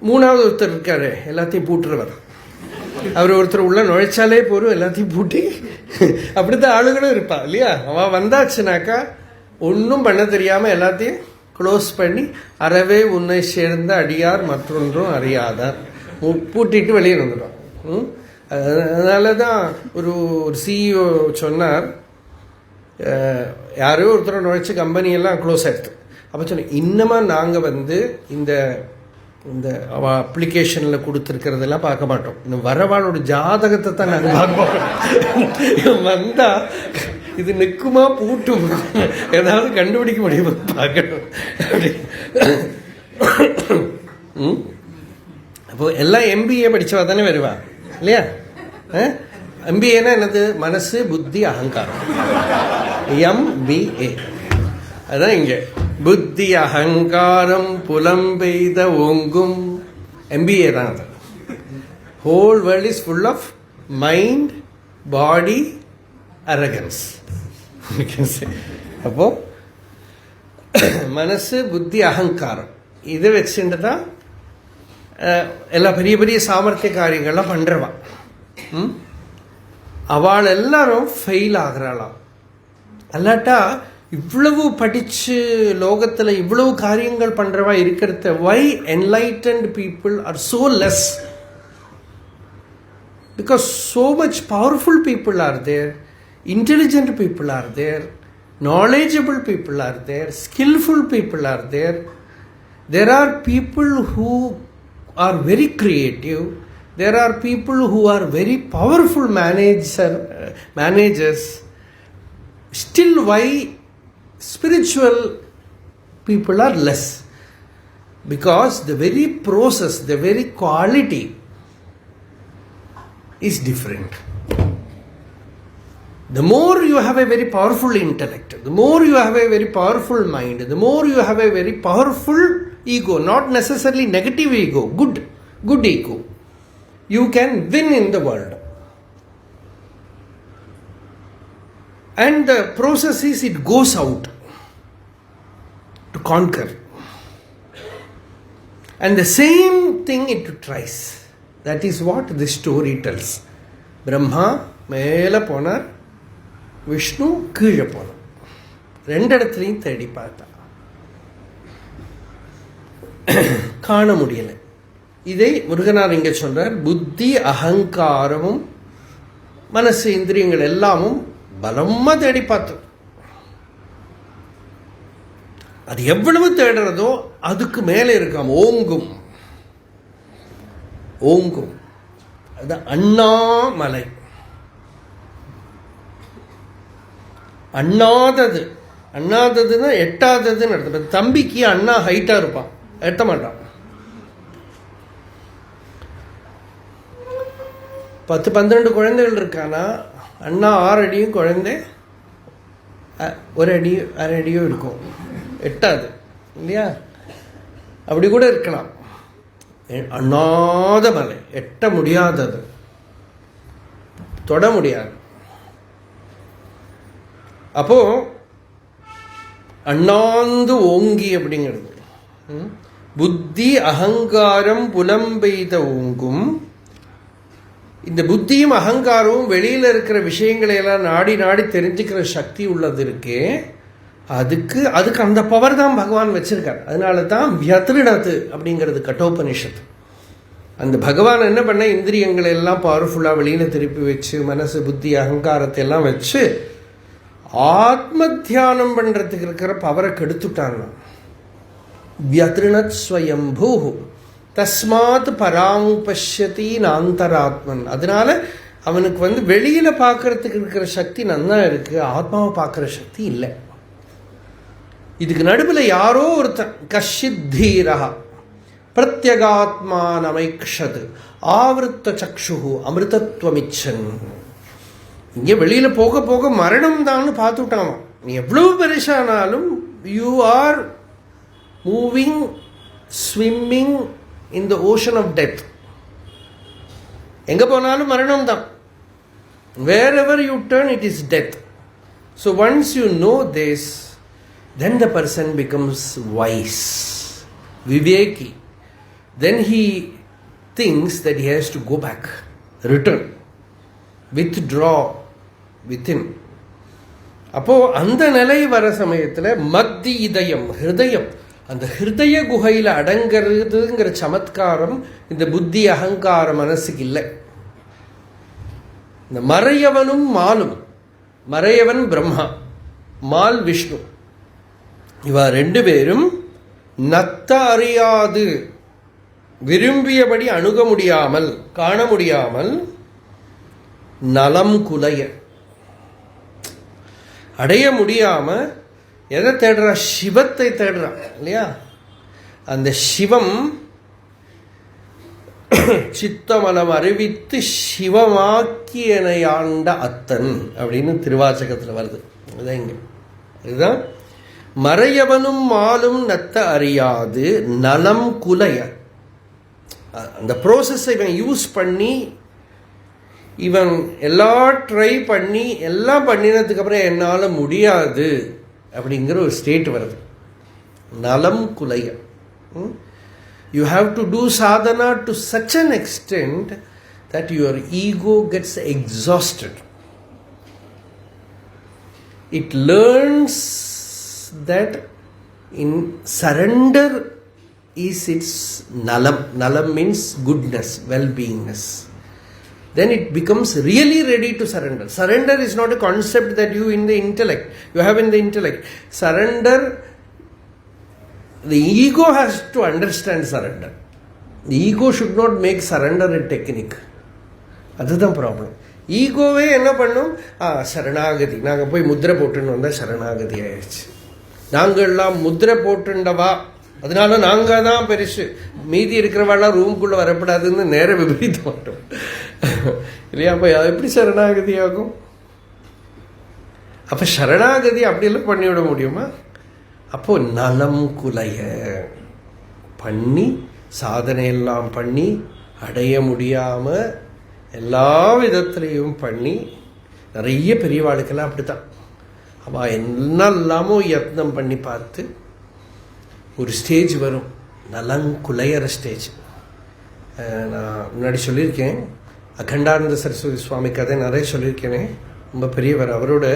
3வது ஒருத்தர் இருக்காரு, எல்லாத்தையும் பூட்டுறவர். அவர் ஒருத்தர் உள்ள நுழைச்சாலே போகிறோம், எல்லாத்தையும் பூட்டி. அப்படித்தான் ஆளுகளும் இருப்பா இல்லையா. அவள் வந்தாச்சுனாக்கா ஒன்றும் பண்ண தெரியாமல் எல்லாத்தையும் க்ளோஸ் பண்ணி, அறவே உன்னை சேர்ந்த அடியார் மற்றொன்றும் அறியாதார் பூட்டிட்டு வெளியே வந்துடுவான். அதனால தான் ஒரு சிஇஓ சொன்னார், யாரோ ஒருத்தர் நுழைச்சி கம்பெனியெல்லாம் க்ளோஸ் ஆகிடுது. அப்போ சொன்னேன், இன்னமும் நாங்கள் இந்த இந்த அவள் அப்ளிகேஷனில் கொடுத்துருக்கிறதெல்லாம் பார்க்க மாட்டோம். இன்னும் வரவாளோட ஜாதகத்தை தான் நாங்கள் பார்ப்போம். வந்தால் இது நிற்குமா பூட்டும், ஏதாவது கண்டுபிடிக்க முடியுமா பார்க்கணும் அப்படி. அப்போது எல்லாம் எம்பிஏ படித்தவா தானே வருவா இல்லையா. எம்பிஏனா என்னது, மனசு புத்தி அகங்காரம், எம்பிஏ. அதுதான் இங்கே புத்தி அகங்காரம் புலம் பெய்த ஓங்கும். எம்பிஏ தான் அது. Whole world is full of mind, body, arrogance. அப்போ மனசு புத்தி அகங்காரம் இதை வச்சுட்டு தான் எல்லா பெரிய பெரிய சாமர்த்திய காரியங்கள்லாம் பண்ணுறவா. அவள் எல்லாரும் ஃபெயில் ஆகிறாளாம். அல்லாட்டா இவ்வளவு படித்து லோகத்தில் இவ்வளவு காரியங்கள் பண்ணுறவா இருக்கிறத, why enlightened people are so less? Because so much powerful people are there, intelligent people are there, knowledgeable people are there, skillful people are there. There are people who are very creative. There are people who are very powerful managers. Still, why spiritual people are less? Because the very process, the very quality is different. The more you have a very powerful intellect, the more you have a very powerful mind, the more you have a very powerful ego, not necessarily negative ego, good ego, you can win in the world. And the process is, it goes out to conquer. And the same thing it tries. That is what the story tells. Brahma மேலே போனார், விஷ்ணு கீழே போனார். 2 இடத்துலையும் தேடி பார்த்தா காண முடியலை. இதை முருகனார் இங்கே சொல்றார். புத்தி அகங்காரமும் மனசு இந்திரியங்கள் எல்லாமும் பலமாக தேடி பார்த்தோம். அது எவ்வளவு தேடுறதோ அதுக்கு மேலே இருக்காம். ஓங்கும் ஓங்கும். அது அண்ணாமலை. அண்ணாதது. அண்ணாததுன்னா எட்டாததுன்னு அர்த்தம். தம்பிக்கு அண்ணா ஹைட்டா இருப்பான், எட்ட மாட்டான். 10-12 குழந்தைகள் இருக்கானா அண்ணா 6 அடியும் குழந்தை 1 அடி 1/2 அடியும் இருக்கும், எட்டாது இல்லையா? அப்படி கூட இருக்கலாம். அண்ணாத மலை, எட்ட முடியாதது, தொட முடியாது. அப்போ அண்ணாந்து ஓங்கி அப்படிங்கிறது புத்தி அகங்காரம் புலம்பெய்த ஓங்கும். இந்த புத்தியும் அகங்காரமும் வெளியில இருக்கிற விஷயங்களை எல்லாம் நாடி நாடி தெரிஞ்சுக்கிற சக்தி உள்ளது இருக்கே, அதுக்கு அந்த பவர் தான் பகவான் வச்சிருக்கார். அதனால தான் வியத்ருடத்து அப்படிங்கிறது கட்டோபனிஷத்து. அந்த பகவான் என்ன பண்ண, இந்திரியங்களை எல்லாம் பவர்ஃபுல்லா வெளியில திருப்பி வச்சு மனசு புத்தி அகங்காரத்தை எல்லாம் வச்சு ஆத்ம தியானம் பண்றதுக்கு இருக்கிற பவரை கெடுத்துட்டான். வியத்ருணத் ஸ்வயம்பூ தஸ்மாத் பராங் பஷ்யதி நாந்தராத்மன். அதனால அவனுக்கு வெளியில பார்க்கறதுக்கு இருக்கிற சக்தி நல்லா இருக்கு, ஆத்மாவை பார்க்கிற சக்தி இல்லை. இதுக்கு நடுவில் யாரோ ஒருத்தன் கஷ்சித் தீரா பிரத்யகாத்மானமைக்ஷது ஆவருத்த சக்ஷு அமிர்தத்வமிச்சன். இங்கே வெளியில போக போக மரணம் தான் பார்த்துட்டான். நீ எவ்வளவு பெருசானாலும் you are moving, swimming in the ocean of death. எங்க போனாலும் மரணம் தான். Wherever you turn it is death. So once you know this, then the person becomes wise, viveki. Then he thinks that he has to go back, return, withdraw within. அப்போ அந்த நிலை வர சமயத்தில் மத்தி இதயம், ஹிருதயம், அந்த ஹிருதய குகையில் அடங்கிறதுங்கிற சமத்காரம் இந்த புத்தி அகங்கார மனசுக்கு இல்லை. இந்த மறையவனும் மாலும், மறையவன் பிரம்மா, மால் விஷ்ணு, இவ 2 பேரும் நத்த அறியாது, விரும்பியபடி அணுக முடியாமல் காண முடியாமல் நலம் குலைய, அடைய முடியாம எதை தேடுறா? சிவத்தை தேடுறான் இல்லையா? அந்த சிவம் சித்தமலம் அறிவித்து சிவமாக்கியனை ஆண்ட அத்தன் அப்படின்னு திருவாசகத்தில் வருது. அதுதான் இங்க, இதுதான் மறையவனும் மாலும் நத்த அறியாது நலம் குலைய. அந்த ப்ரோசஸை இவன் யூஸ் பண்ணி, இவன் எல்லாம் ட்ரை பண்ணி எல்லாம் பண்ணினதுக்கு அப்புறம் என்னால் முடியாது அப்படிங்கிற ஒரு ஸ்டேட் வருது. நலம் குலைய. You have to do sadhana to such an extent that your ego gets exhausted. It learns that in surrender is its nalam. Nalam means goodness, well-beingness. Then it becomes really ready to surrender. Surrender is not a concept that you in the intellect, you have in the intellect. Surrender, the ego has to understand surrender. The ego should not make surrender a technique. அதுதான் problem. ஈகோவே என்ன பண்ணும்? சரணாகதி, நாங்கள் போய் முத்திரை போட்டுன்னு வந்தால் சரணாகதி ஆயிடுச்சு. நாங்கள்லாம் முத்திரை போட்டுண்டவா, அதனால நாங்கள் தான் பெருசு, மீதி இருக்கிறவாள்லாம் ரூம்குள்ளே வரப்படாதுன்னு நேர விபரீத மாட்டோம் இல்லையா? அப்போ எப்படி சரணாகதி ஆகும்? அப்போ சரணாகதி அப்படியெல்லாம் பண்ணிவிட முடியுமா? அப்போ நலம் குலைய பண்ணி, சாதனையெல்லாம் பண்ணி அடைய முடியாமல் எல்லா விதத்துலேயும் பண்ணி, நிறைய பெரியவாளுக்கெல்லாம் அப்படித்தான். அவள் என்னெல்லாமோ யத்னம் பண்ணி பார்த்து ஒரு ஸ்டேஜ் வரும், நலங்குலையற ஸ்டேஜ். நான் முன்னாடி சொல்லியிருக்கேன், அகண்டானந்த சரஸ்வதி சுவாமி கதை நிறைய சொல்லியிருக்கேனே. ரொம்ப பெரியவர். அவரோட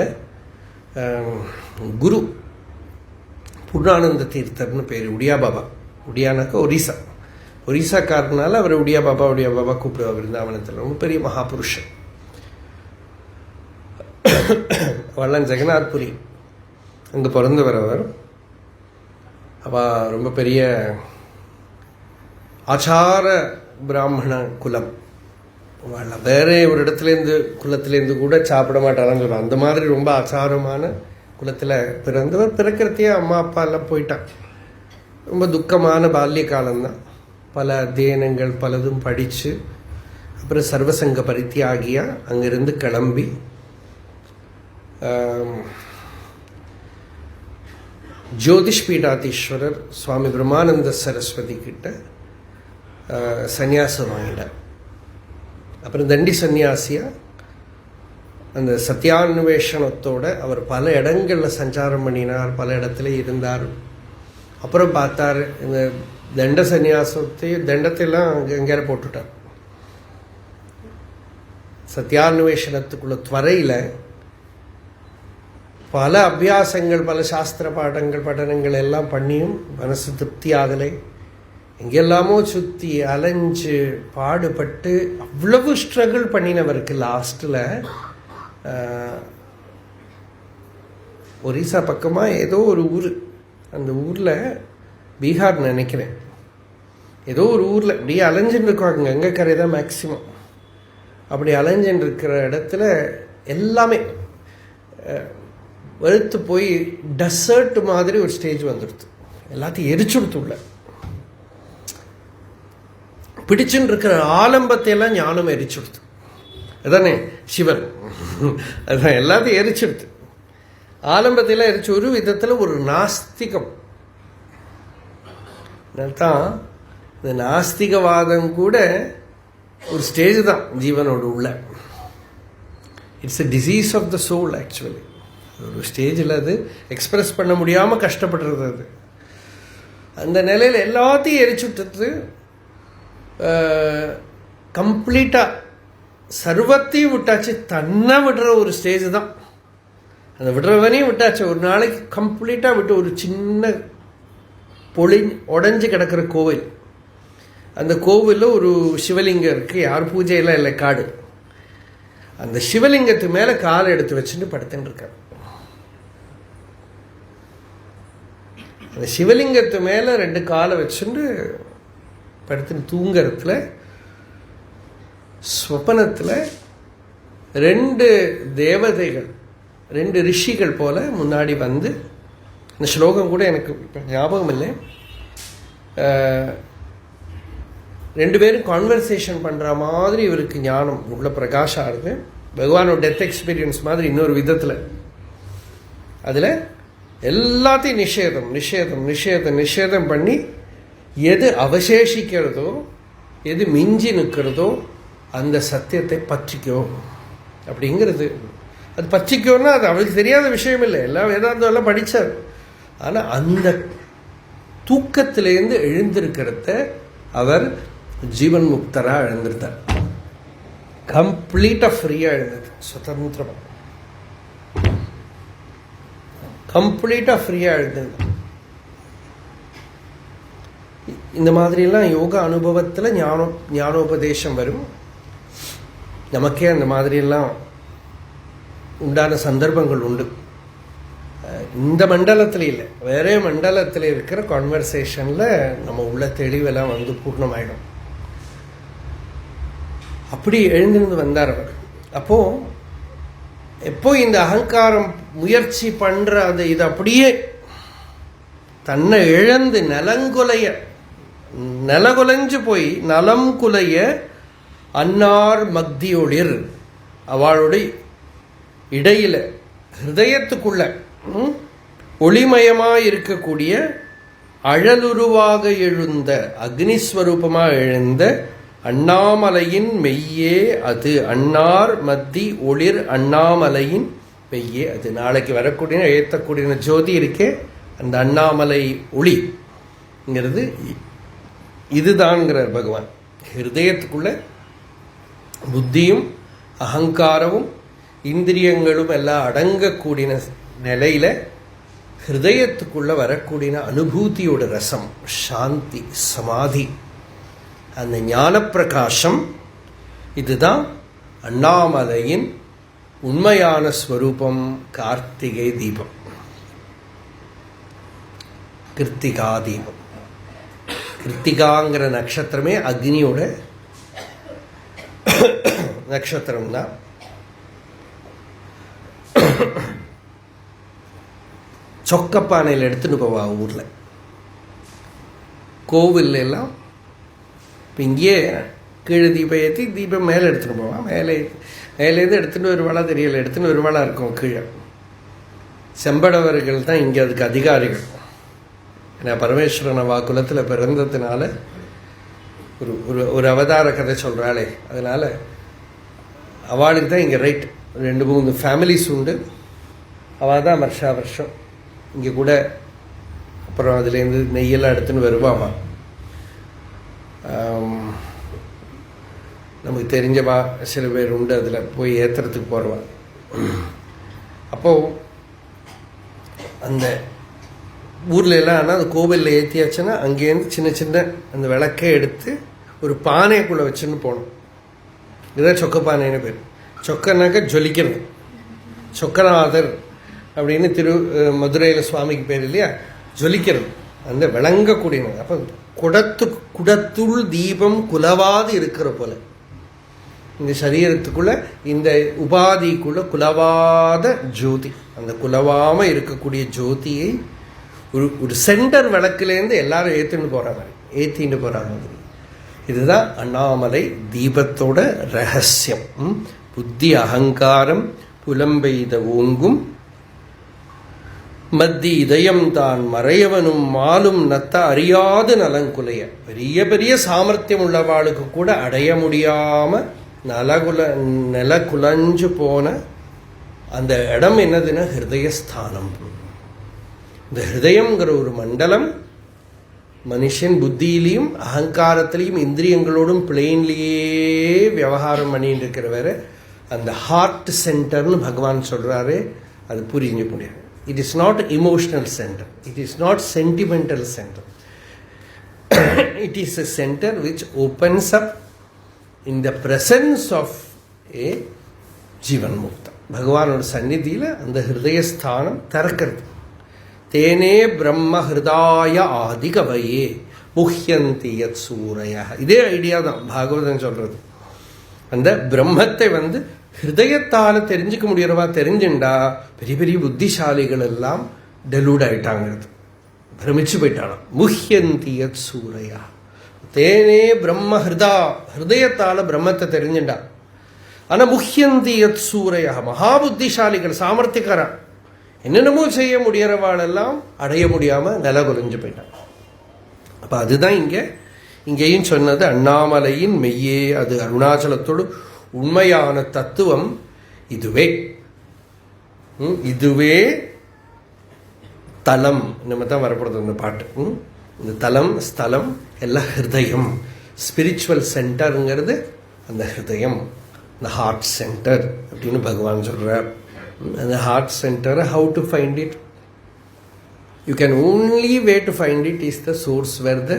குரு பூர்ணானந்த தீர்த்தர்னு பேர். உடியா பாபா. உடியானாக்கா ஒரிசா. ஒரிசாக்காரனால அவர் உடியா பாபா கூப்பிடுவார். விருந்தாவனத்தில் ரொம்ப பெரிய மகாபுருஷன். வள்ளன் ஜெகநாத்புரி அங்கே பிறந்தவர் அவர். அவள் ரொம்ப பெரிய ஆச்சார பிராமண குலம். வேற ஒரு இடத்துலேருந்து குலத்திலேருந்து கூட சாப்பிட மாட்டாரான்னு சொல்லுவாங்க. அந்த மாதிரி ரொம்ப ஆச்சாரமான குலத்தில் பிறந்தவர். பிறக்கிறதையே அம்மா அப்பா எல்லாம் போயிட்டான். ரொம்ப துக்கமான பால்ய காலம்தான். பல அத்தியனங்கள் பலதும் படித்து அப்புறம் சர்வசங்க பரித்தியாகியா அங்கிருந்து கிளம்பி ஜோதிஷ் பீடாதீஸ்வரர் சுவாமி பிரம்மானந்த சரஸ்வதி கிட்ட சந்நியாசம் வாங்கிட்டார். அப்புறம் தண்டி சந்நியாசியா அந்த சத்தியான்வேஷணத்தோட அவர் பல இடங்களில் சஞ்சாரம் பண்ணினார், பல இடத்துல இருந்தார். அப்புறம் பார்த்தார் இந்த தண்ட சந்நியாசத்தையும் தண்டத்தையெல்லாம் எங்கேயாவது போட்டுட்டார். சத்தியான்வேஷணத்துக்குள்ள துவரையில் பல அபியாசங்கள், பல சாஸ்திர பாடங்கள் படனங்கள் எல்லாம் பண்ணியும் மனசு திருப்தி ஆகலை. எங்கெல்லாமோ சுற்றி அலைஞ்சு பாடுபட்டு அவ்வளவு ஸ்ட்ரகிள் பண்ணினவருக்கு லாஸ்ட்டில் ஒரிசா பக்கமாக ஏதோ ஒரு ஊர், அந்த ஊரில் பீகார் நினைக்கிறேன், ஏதோ ஒரு ஊரில் அப்படியே அலைஞ்சுன்னு இருக்காங்க. கங்கை கரை தான் மேக்சிமம். அப்படி அலைஞ்சுன்னு இருக்கிற இடத்துல எல்லாமே வெறுத்து போய் டெசர்ட் மாதிரி ஒரு ஸ்டேஜ் வந்துடுது. எல்லாத்தையும் எரிச்சுடுத்து உள்ள பிடிச்சுன்னு இருக்கிற ஆலம்பத்தையெல்லாம் ஞானம் எரிச்சுடுது. அதானே சிவன், அதுதான் எல்லாத்தையும் எரிச்சுடுது. ஆலம்பத்தையெல்லாம் எரிச்சு ஒரு விதத்தில் ஒரு நாஸ்திகம் தான். இந்த நாஸ்திகவாதம் கூட ஒரு ஸ்டேஜ் தான் ஜீவனோட உள்ள. It's a disease of the soul. Actually ஒரு ஸ்டேஜில் அது எக்ஸ்பிரஸ் பண்ண முடியாமல் கஷ்டப்படுறது. அது அந்த நிலையில் எல்லாத்தையும் எரிச்சுட்டு கம்ப்ளீட்டாக சர்வத்தையும் விட்டாச்சு. தன்னை விடுற ஒரு ஸ்டேஜ் தான். அந்த விடுறவனையும் விட்டாச்சு. ஒரு நாளைக்கு கம்ப்ளீட்டாக விட்டு ஒரு சின்ன உடஞ்சி கிடக்கிற கோவில், அந்த கோவிலில் ஒரு சிவலிங்கம் இருக்குது. யார் பூஜையெல்லாம் இல்லை, காடு. அந்த சிவலிங்கத்து மேலே காலை எடுத்து வச்சுட்டு படுத்துன்னு இருக்கார். அந்த சிவலிங்கத்து மேலே 2 காலை வச்சுட்டு படுத்துன்னு தூங்கிறதுல ஸ்வப்னத்தில் 2 தேவதைகள், 2 ரிஷிகள் போல முன்னாடி வந்து, இந்த ஸ்லோகம் கூட எனக்கு இப்போ ஞாபகம் இல்லை, 2 பேரும் கான்வர்சேஷன் பண்ணுற மாதிரி இவருக்கு ஞானம் உள்ள பிரகாஷம் ஆகுது. பகவானோட டெத் எக்ஸ்பீரியன்ஸ் மாதிரி இன்னொரு விதத்தில். அதில் எல்லாத்தையும் நிஷேதம் நிஷேதம் நிஷேதம் நிஷேதம் பண்ணி எது அவசேஷிக்கிறதோ, எது மிஞ்சி நிற்கிறதோ அந்த சத்தியத்தை பற்றிக்கோ அப்படிங்கிறது. அது பற்றிக்கோன்னா அது அவளுக்கு தெரியாத விஷயம் இல்லை, எல்லாம் வேதாந்தம் எல்லாம் படித்தார். ஆனால் அந்த தூக்கத்திலேருந்து எழுந்திருக்கிறத அவர் ஜீவன் முக்தராக எழுந்திருந்தார். கம்ப்ளீட்டாக ஃப்ரீயாக எழுந்தது, சுதந்திரமாக கம்ப்ளீட்டாக ஃப்ரீயாக எழுந்தது. இந்த மாதிரிலாம் யோகா அனுபவத்தில் ஞானோபதேசம் வரும். நமக்கே அந்த மாதிரியெல்லாம் உண்டான சந்தர்ப்பங்கள் உண்டு. இந்த மண்டலத்தில் இல்லை, வேற மண்டலத்தில் இருக்கிற கான்வர்சேஷனில் நம்ம உள்ள தெளிவெல்லாம் வந்து பூர்ணமாயிடும். அப்படி எழுந்திருந்து வந்தார் அவர். அப்போது எப்போ இந்த அகங்காரம் முயற்சி பண்ணுற அது இது அப்படியே தன்னை இழந்து நிலகுலைஞ்சு போய் நலம் குலைய அன்னார் மக்தியொளிர், அவளுடைய இடையில ஹிருதயத்துக்குள்ள ஒளிமயமாக இருக்கக்கூடிய அழலுருவாக எழுந்த அக்னிஸ்வரூபமாக எழுந்த அண்ணாமலையின் மெய்யே அது. அன்னார் மத்தி ஒளிர் அண்ணாமலையின் மெய்யே அது. நாளைக்கு வரக்கூடிய ஏற்றக்கூடிய ஜோதி இருக்கே, அந்த அண்ணாமலை ஒளிங்கிறது இதுதான்ங்கிறார் பகவான். ஹிருதயத்துக்குள்ள புத்தியும் அகங்காரமும் இந்திரியங்களும் எல்லாம் அடங்கக்கூடிய நிலையில ஹிருதயத்துக்குள்ள வரக்கூடிய அனுபூதியோட ரசம், சாந்தி, சமாதி, அந்த ஞான பிரகாசம், இதுதான் அண்ணாமலையின் உண்மையான ஸ்வரூபம். கார்த்திகை தீபம். கிருத்திகா தீபம். கிருத்திகாங்கிற நட்சத்திரமே அக்னியோட நட்சத்திரம் தான். சொக்கப்பானையில் எடுத்துன்னு போவா ஊரில், கோவில் எல்லாம். இப்போ இங்கேயே கீழே தீபம் ஏற்றி தீபம் மேலே எடுத்துகிட்டு போவான். மேலேருந்து எடுத்துகிட்டு வருவாளா தெரியல, எடுத்துன்னு வருவாளா இருக்கும் கீழே. செம்படவர்கள் தான் இங்கே அதுக்கு அதிகாரிகள். ஏன்னா பரமேஸ்வரன் குலத்தில் பிறந்ததுனால ஒரு அவதார கதை சொல்கிறாளே, அதனால் அவளுக்கு தான் இங்கே ரைட். 2-3 ஃபேமிலிஸ் உண்டு. அவள் தான் வருஷம் இங்கே கூட. அப்புறம் அதுலேருந்து நெய்யெல்லாம் எடுத்துன்னு வருவாமா. நமக்கு தெரிஞ்சவா சில பேர் உண்டு, அதில் போய் ஏற்றுறதுக்கு போடுவான். அப்போது அந்த ஊரில் எல்லாம் ஆனால் அந்த கோவிலில் ஏற்றியாச்சுன்னா அங்கேருந்து சின்ன சின்ன அந்த விளக்கை எடுத்து ஒரு பானைக்குள்ளே வச்சுன்னு போகணும். இதுதான் சொக்க பானைன்னு பேர். சொக்கனாக்க ஜொலிக்கிறது. சொக்கநாதர் அப்படின்னு மதுரையில் சுவாமிக்கு பேர் இல்லையா, ஜொலிக்கிறது, அந்த விளங்கக்கூடியது. அப்போ குடத்துள் தீபம் குலவாது இருக்கிற போல இந்த சரீரத்துக்குள்ள, இந்த உபாதிக்குள்ள குலவாத ஜோதி, அந்த குலவாமல் இருக்கக்கூடிய ஜோதியை ஒரு சென்டர் விளக்குலேருந்து எல்லாரும் ஏற்றிட்டு போகிற மாதிரி. இதுதான் அண்ணாமலை தீபத்தோட ரகசியம். புத்தி அகங்காரம் புலம்பெய்த ஓங்கும் மத்தி இதயம் தான் மறையவனும் மாலும் நத்த அறியாது நலங்குலைய. பெரிய பெரிய சாமர்த்தியம் உள்ளவாளுக்கு கூட அடைய முடியாம நில குலஞ்சு போன அந்த இடம் என்னதுன்னா ஹிருதயஸ்தானம். இந்த ஹிருதயங்கிற ஒரு மண்டலம் மனுஷன் புத்தியிலையும் அகங்காரத்திலையும் இந்திரியங்களோடும் பிளெயின்லேயே விவகாரம் பண்ணிட்டு இருக்கிற வேற அந்த ஹார்ட் சென்டர்னு பகவான் சொல்றாரு. அது புரிஞ்ச முடியாது. It is not emotional center. It is not sentimental center. It is a center which opens up in the presence of a Jivan Mukta. பகவானோட சந்நிதியில் அந்த ஹிருதயஸ்தானம் திறக்கிறது. தேனே பிரம்ம ஹிருதாய ஆதி கவையே முஹ்யந்தி யத் சூரைய. இதே ஐடியா தான் பாகவதன் சொல்றது. அந்த பிரம்மத்தை ஹிருதயத்தால் தெரிஞ்சுக்க முடியறவா தெரிஞ்சுண்டா பெரிய பெரிய புத்திசாலிகள் எல்லாம் டெலூட் ஆயிட்டாங்கிறது, பிரமிச்சு போயிட்டானா. முஹ்யந்தி யத் சூரையா. தேனே பிரம்ம ஹிருதயத்தால பிரம்மத்தை தெரிஞ்சுண்டா. ஆனா முஹ்யந்தி யத் சூரையா, மகா புத்திசாலிகள் சாமர்த்தியக்காரா என்னென்னமோ செய்ய முடியறவாளெல்லாம் அடைய முடியாம நில குறைஞ்சு போயிட்டான். அப்ப அதுதான் இங்கேயும் சொன்னது. அண்ணாமலையின் மெய்யே அது அருணாச்சலத்தோடு உண்மையான தத்துவம் இதுவே. இதுவே தலம். நம்ம தான் வரப்படுறது அந்த பாட்டு. இந்த தலம் ஸ்தலம் எல்லாம் ஹிருதயம். ஸ்பிரிச்சுவல் சென்டருங்கிறது அந்த ஹிருதயம், இந்த ஹார்ட் சென்டர் அப்படின்னு பகவான் சொல்றார். அந்த heart centre, how to find it? You can only way to find it is the source where the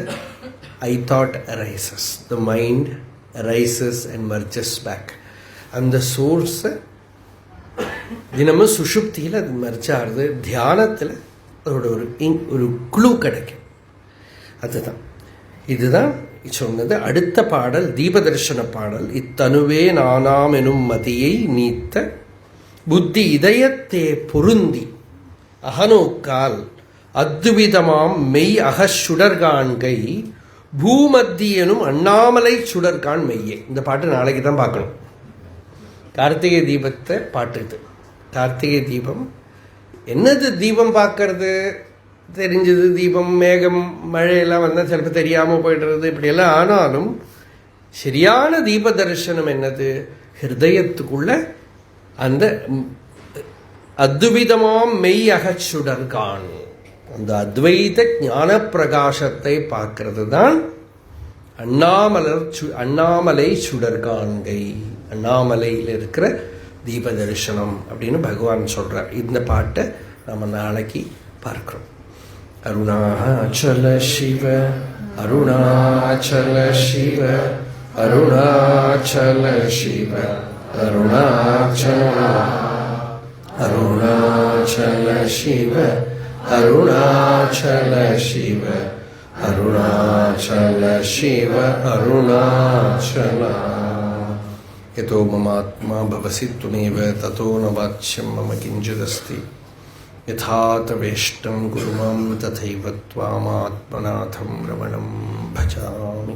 I thought arises, the mind rises and merges back. அந்த சோர்ஸ் தினமும் சுஷுப்தியில் அது merge ஆகுது. தியானத்தில் அதோட ஒரு குழு கிடைக்கும். அதுதான் இதுதான் சொன்னது. அடுத்த பாடல் தீபதர்ஷன பாடல். இத்தனுவே நானாம் எனும் மதியை நீத்த புத்தி இதயத்தே பொருந்தி அகநோக்கால் அத்விதமாம் மெய் அகச்சுடர்காண்கை பூமத்தியனும் அண்ணாமலை சுடர்கான் மெய்யே. இந்த பாட்டு நாளைக்கு தான் பார்க்கணும். கார்த்திகை தீபத்தை பாட்டு இது. கார்த்திகை தீபம் என்னது? தீபம் பார்க்கறது தெரிஞ்சது. தீபம் மேகம் மழையெல்லாம் வந்தால் சிலப்போ தெரியாமல் போய்டுறது இப்படியெல்லாம். ஆனாலும் சரியான தீப தரிசனம் என்னது? ஹிருதயத்துக்குள்ள அந்த அத்விதமாம் மெய் அகச்சுடர்கான், அந்த அத்வைத ஞான பிரகாசத்தை பார்க்கறது தான் அண்ணாமலை சுடர்காண்கை, அண்ணாமலையில் இருக்கிற தீப தரிசனம் அப்படின்னு பகவான் சொல்றார். இந்த பாட்டை நம்ம நாளைக்கு பார்க்கிறோம். அருணாச்சல சிவ அருணாச்சல சிவ அருணாச்சல சிவ அருணாச்சல அருணாச்சல சிவ அருணாச்சல சிவ அருணாச்சல சிவ அருணாச்சலா. யதோ மமாத்மா பவசி துமேவ ததோ ந வாச்யம் மம கிஞ்சிதஸ்தி. யதா தவேஷ்டம் குரு மாம் ததைவ த்வாமாத்மநாதம் ரமணம் பஜாமி.